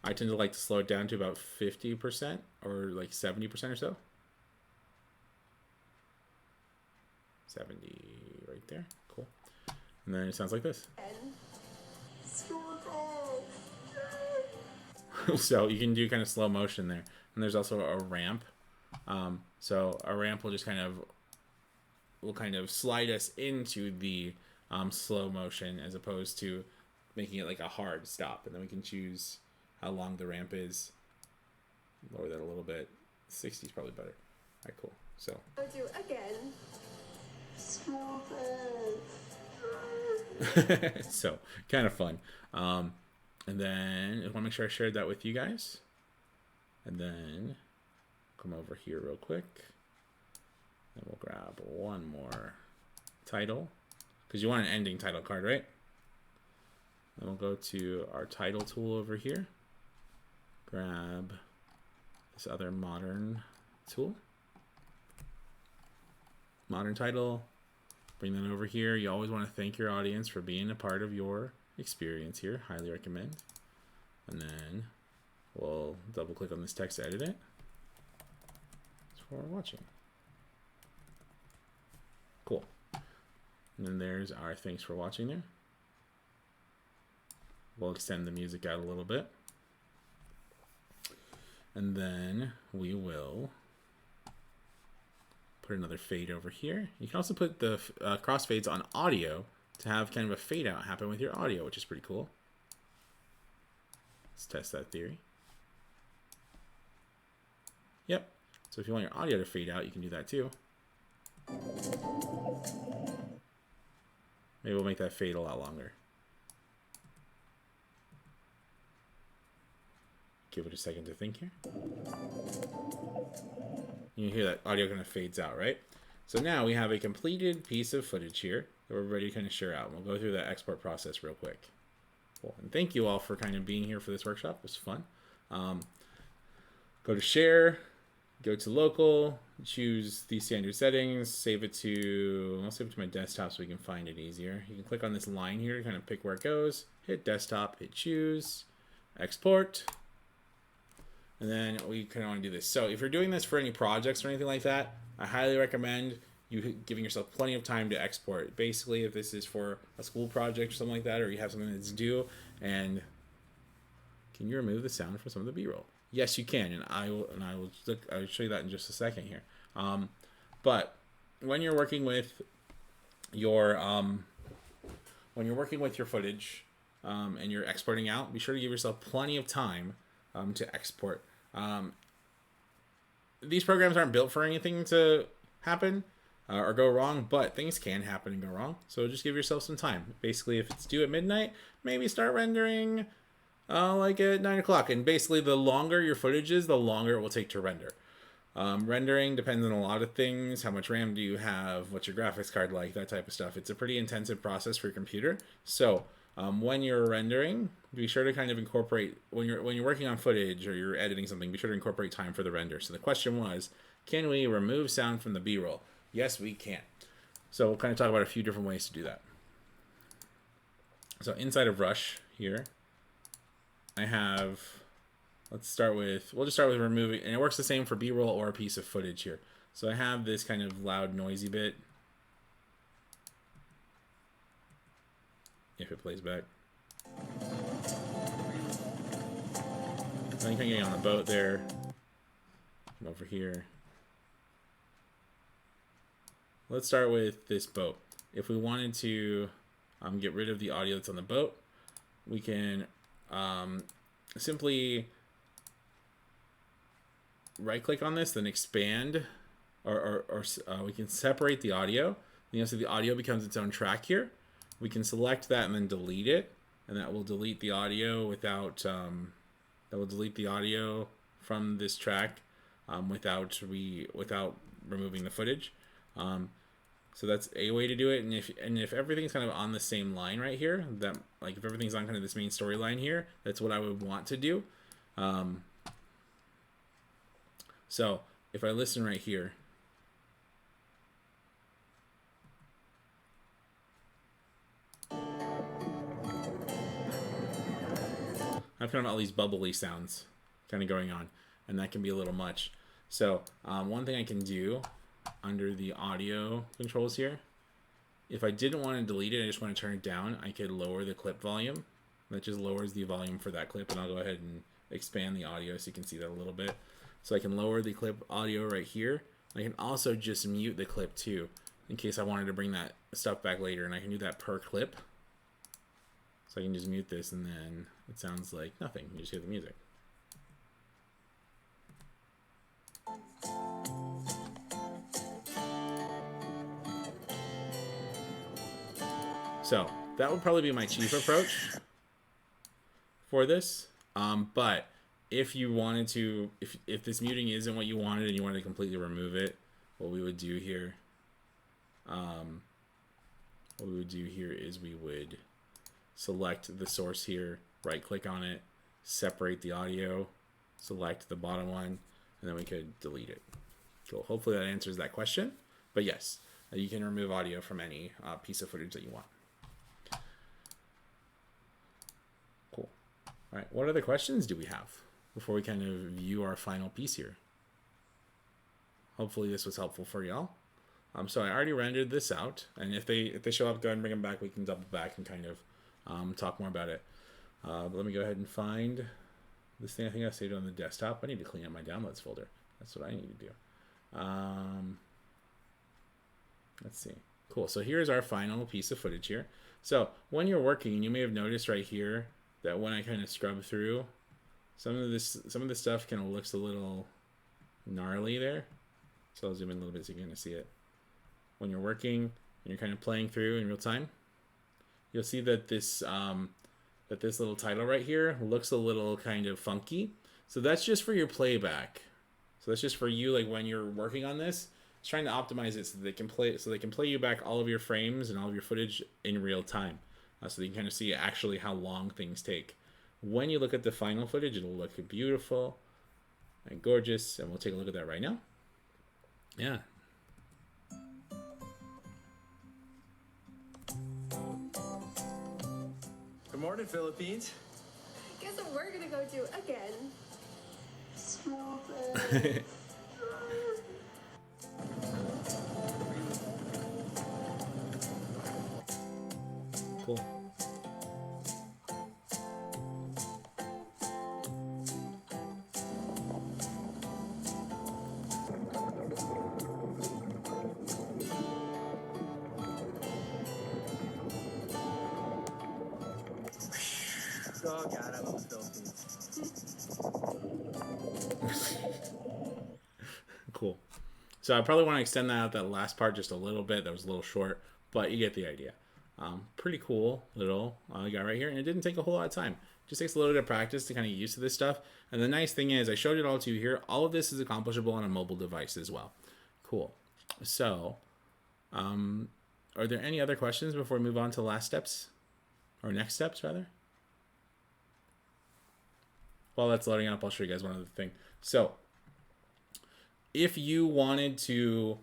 Speaker 1: I tend to like to slow it down to about 50% or like 70% or so. 70 right there. Cool. And then it sounds like this. So you can do kind of slow motion there. And there's also a ramp. So a ramp will just kind of slide us into the slow motion as opposed to making it like a hard stop. And then we can choose how long the ramp is. Lower that a little bit. 60 is probably better. All right, cool. So
Speaker 3: Go do again.
Speaker 1: so kind of fun. And then I want to make sure I shared that with you guys. And then come over here real quick. And we'll grab one more title. Because you want an ending title card, right? Then we'll go to our title tool over here. Grab this other modern tool. Modern title. Bring that over here. You always want to thank your audience for being a part of your experience here. Highly recommend. And then we'll double click on this text to edit it. That's for watching. Cool. And then there's our thanks for watching there. We'll extend the music out a little bit. And then we will put another fade over here. You can also put the crossfades on audio to have kind of a fade out happen with your audio, which is pretty cool. Let's test that theory. Yep. So if you want your audio to fade out, you can do that too. Maybe we'll make that fade a lot longer. Give it a second to think here. You hear that audio kind of fades out, right? So now we have a completed piece of footage here that we're ready to kind of share out. We'll go through the export process real quick. Cool. And thank you all for kind of being here for this workshop. It was fun. Go to share, go to local, choose these standard settings, save it to, I'll save it to my desktop so we can find it easier. You can click on this line here to kind of pick where it goes, hit desktop, hit choose, export. And then we kind of want to do this. So if you're doing this for any projects or anything like that, I highly recommend you giving yourself plenty of time to export. Basically, if this is for a school project or something like that, or you have something that's due, and can you remove the sound from some of the B-roll? Yes, you can, and I'll show you that in just a second here. But when you're working with your footage and you're exporting out, be sure to give yourself plenty of time to export. These programs aren't built for anything to happen or go wrong, but things can happen and go wrong. So just give yourself some time. Basically, if it's due at midnight, maybe start rendering like at 9 o'clock. And basically, the longer your footage is, the longer it will take to render. Rendering depends on a lot of things. How much RAM do you have? What's your graphics card like? That type of stuff. It's a pretty intensive process for your computer. So when you're rendering, be sure to kind of incorporate, when you're working on footage or you're editing something, be sure to incorporate time for the render. So the question was, can we remove sound from the B-roll? Yes, we can. So we'll kind of talk about a few different ways to do that. So inside of Rush here, I have, we'll just start with removing, and it works the same for B-roll or a piece of footage here. So I have this kind of loud, noisy bit. If it plays back. I think I'm getting on the boat there. Come over here. Let's start with this boat. If we wanted to get rid of the audio that's on the boat, we can simply right-click on this, then expand, or we can separate the audio. You know, so the audio becomes its own track here. We can select that and then delete it, and that will delete the audio without from this track without removing the footage. So that's a way to do it. And if everything's kind of on the same line right here, that like if everything's on kind of this main storyline here, that's what I would want to do. So if I listen right here, I've found all these bubbly sounds kind of going on, and that can be a little much. So one thing I can do under the audio controls here, if I didn't want to delete it, I just want to turn it down, I could lower the clip volume. That just lowers the volume for that clip, and I'll go ahead and expand the audio so you can see that a little bit. So I can lower the clip audio right here. I can also just mute the clip too, in case I wanted to bring that stuff back later, and I can do that per clip. So I can just mute this, and then it sounds like nothing. You just hear the music. So that would probably be my chief approach for this. But if you wanted to, if this muting isn't what you wanted and you wanted to completely remove it, what we would do here, is we would select the source here, right click on it, separate the audio, select the bottom one, and then we could delete it. Cool. Hopefully that answers that question. But yes, you can remove audio from any piece of footage that you want. Cool. All right. What other questions do we have before we kind of view our final piece here? Hopefully this was helpful for y'all. So I already rendered this out, and if they show up, go ahead and bring them back. We can double back and kind of talk more about it. But let me go ahead and find this thing. I think I saved it on the desktop. I need to clean up my downloads folder. That's what I need to do. Let's see. Cool. So here's our final piece of footage here. So when you're working, you may have noticed right here that when I kind of scrub through, some of the stuff kind of looks a little gnarly there. So I'll zoom in a little bit so you can see it. When you're working and you're kind of playing through in real time, you'll see that this little title right here looks a little kind of funky. So that's just for your playback. So that's just for you, like when you're working on this, it's trying to optimize it so they can play you back all of your frames and all of your footage in real time, so they can kind of see actually how long things take. When you look at the final footage, it'll look beautiful and gorgeous, and we'll take a look at that right now. Yeah.
Speaker 2: Good morning, Philippines.
Speaker 3: Guess what we're gonna go do again?
Speaker 2: Stupid.
Speaker 1: Cool.
Speaker 2: Oh god, I'm in the Philippines.
Speaker 1: Cool. So I probably want to extend that last part just a little bit. That was a little short, but you get the idea. Pretty cool little guy right here, and it didn't take a whole lot of time. Just takes a little bit of practice to kind of get used to this stuff. And the nice thing is, I showed it all to you here. All of this is accomplishable on a mobile device as well. Cool. So, are there any other questions before we move on to last steps, or next steps rather? While that's loading up, I'll show you guys one other thing. So, if you wanted to,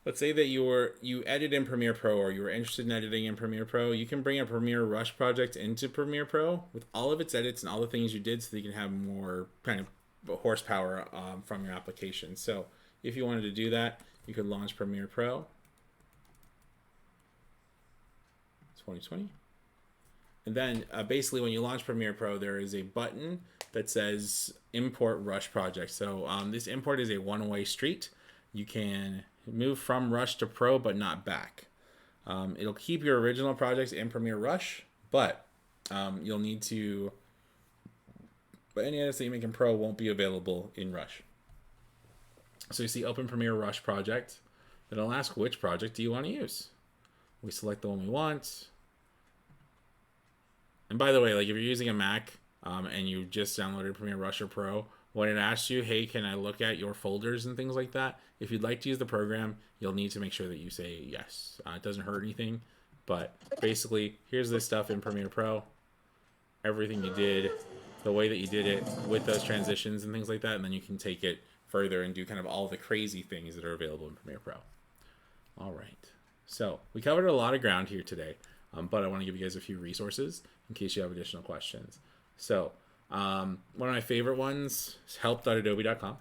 Speaker 1: let's say that you edit in Premiere Pro, or you were interested in editing in Premiere Pro, you can bring a Premiere Rush project into Premiere Pro with all of its edits and all the things you did, so that you can have more kind of horsepower from your application. So if you wanted to do that, you could launch Premiere Pro 2020. And then basically when you launch Premiere Pro, there is a button that says import Rush project. So this import is a one-way street. You can move from Rush to Pro, but not back. It'll keep your original projects in Premiere Rush, but you'll need to, but any edits that you make in Pro won't be available in Rush. So you see open Premiere Rush project. Then it'll ask which project do you want to use. We select the one we want. And by the way, like if you're using a Mac and you just downloaded Premiere Rush or Pro, when it asks you, hey, can I look at your folders and things like that, if you'd like to use the program, you'll need to make sure that you say yes. It doesn't hurt anything, but basically, here's this stuff in Premiere Pro, everything you did, the way that you did it with those transitions and things like that, and then you can take it further and do kind of all the crazy things that are available in Premiere Pro. All right, so we covered a lot of ground here today, but I want to give you guys a few resources in case you have additional questions. So one of my favorite ones is help.adobe.com.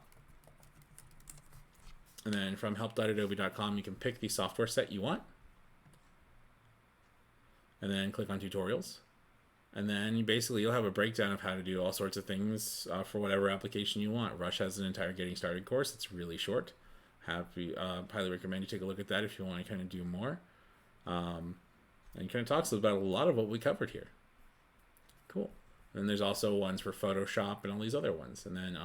Speaker 1: And then from help.adobe.com, you can pick the software set you want. And then click on tutorials. And then you'll have a breakdown of how to do all sorts of things for whatever application you want. Rush has an entire getting started course. It's really short. Highly recommend you take a look at that if you want to kind of do more. And it kind of talks about a lot of what we covered here. Cool. And there's also ones for Photoshop and all these other ones. And then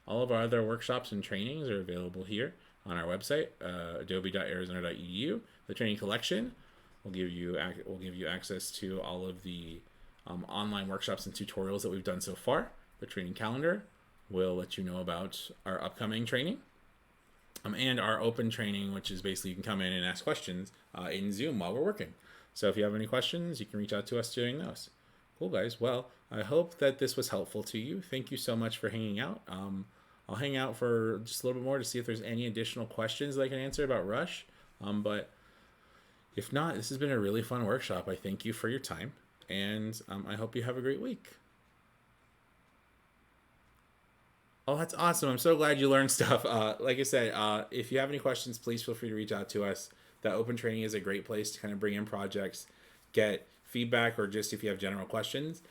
Speaker 1: all of our other workshops and trainings are available here on our website, adobe.arizona.edu. The training collection will give you access to all of the online workshops and tutorials that we've done so far. The training calendar will let you know about our upcoming training. And our open training, which is basically you can come in and ask questions in Zoom while we're working. So if you have any questions, you can reach out to us during those. Cool, guys. Well, I hope that this was helpful to you. Thank you so much for hanging out. I'll hang out for just a little bit more to see if there's any additional questions that I can answer about Rush. But if not, this has been a really fun workshop. I thank you for your time, and I hope you have a great week. Oh, that's awesome. I'm so glad you learned stuff. Like I said, if you have any questions, please feel free to reach out to us. That open training is a great place to kind of bring in projects, get feedback, or just if you have general questions.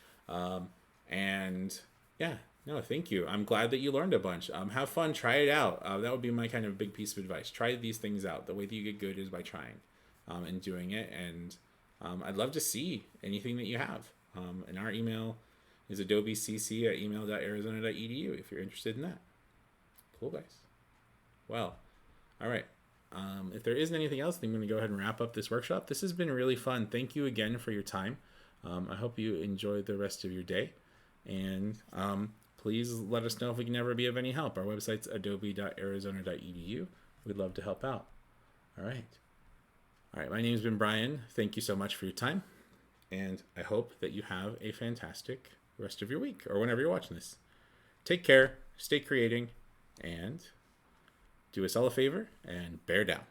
Speaker 1: And yeah, no, thank you. I'm glad that you learned a bunch. Have fun, try it out. That would be my kind of big piece of advice. Try these things out. The way that you get good is by trying and doing it. And I'd love to see anything that you have. And our email is adobecc@email.arizona.edu if you're interested in that. Cool, guys. Well, all right. If there isn't anything else, then I'm going to go ahead and wrap up this workshop. This has been really fun. Thank you again for your time. I hope you enjoy the rest of your day. And please let us know if we can ever be of any help. Our website's adobe.arizona.edu. We'd love to help out. All right. All right. My name's been Brian. Thank you so much for your time. And I hope that you have a fantastic rest of your week or whenever you're watching this. Take care. Stay creating. And do us all a favor and bear down.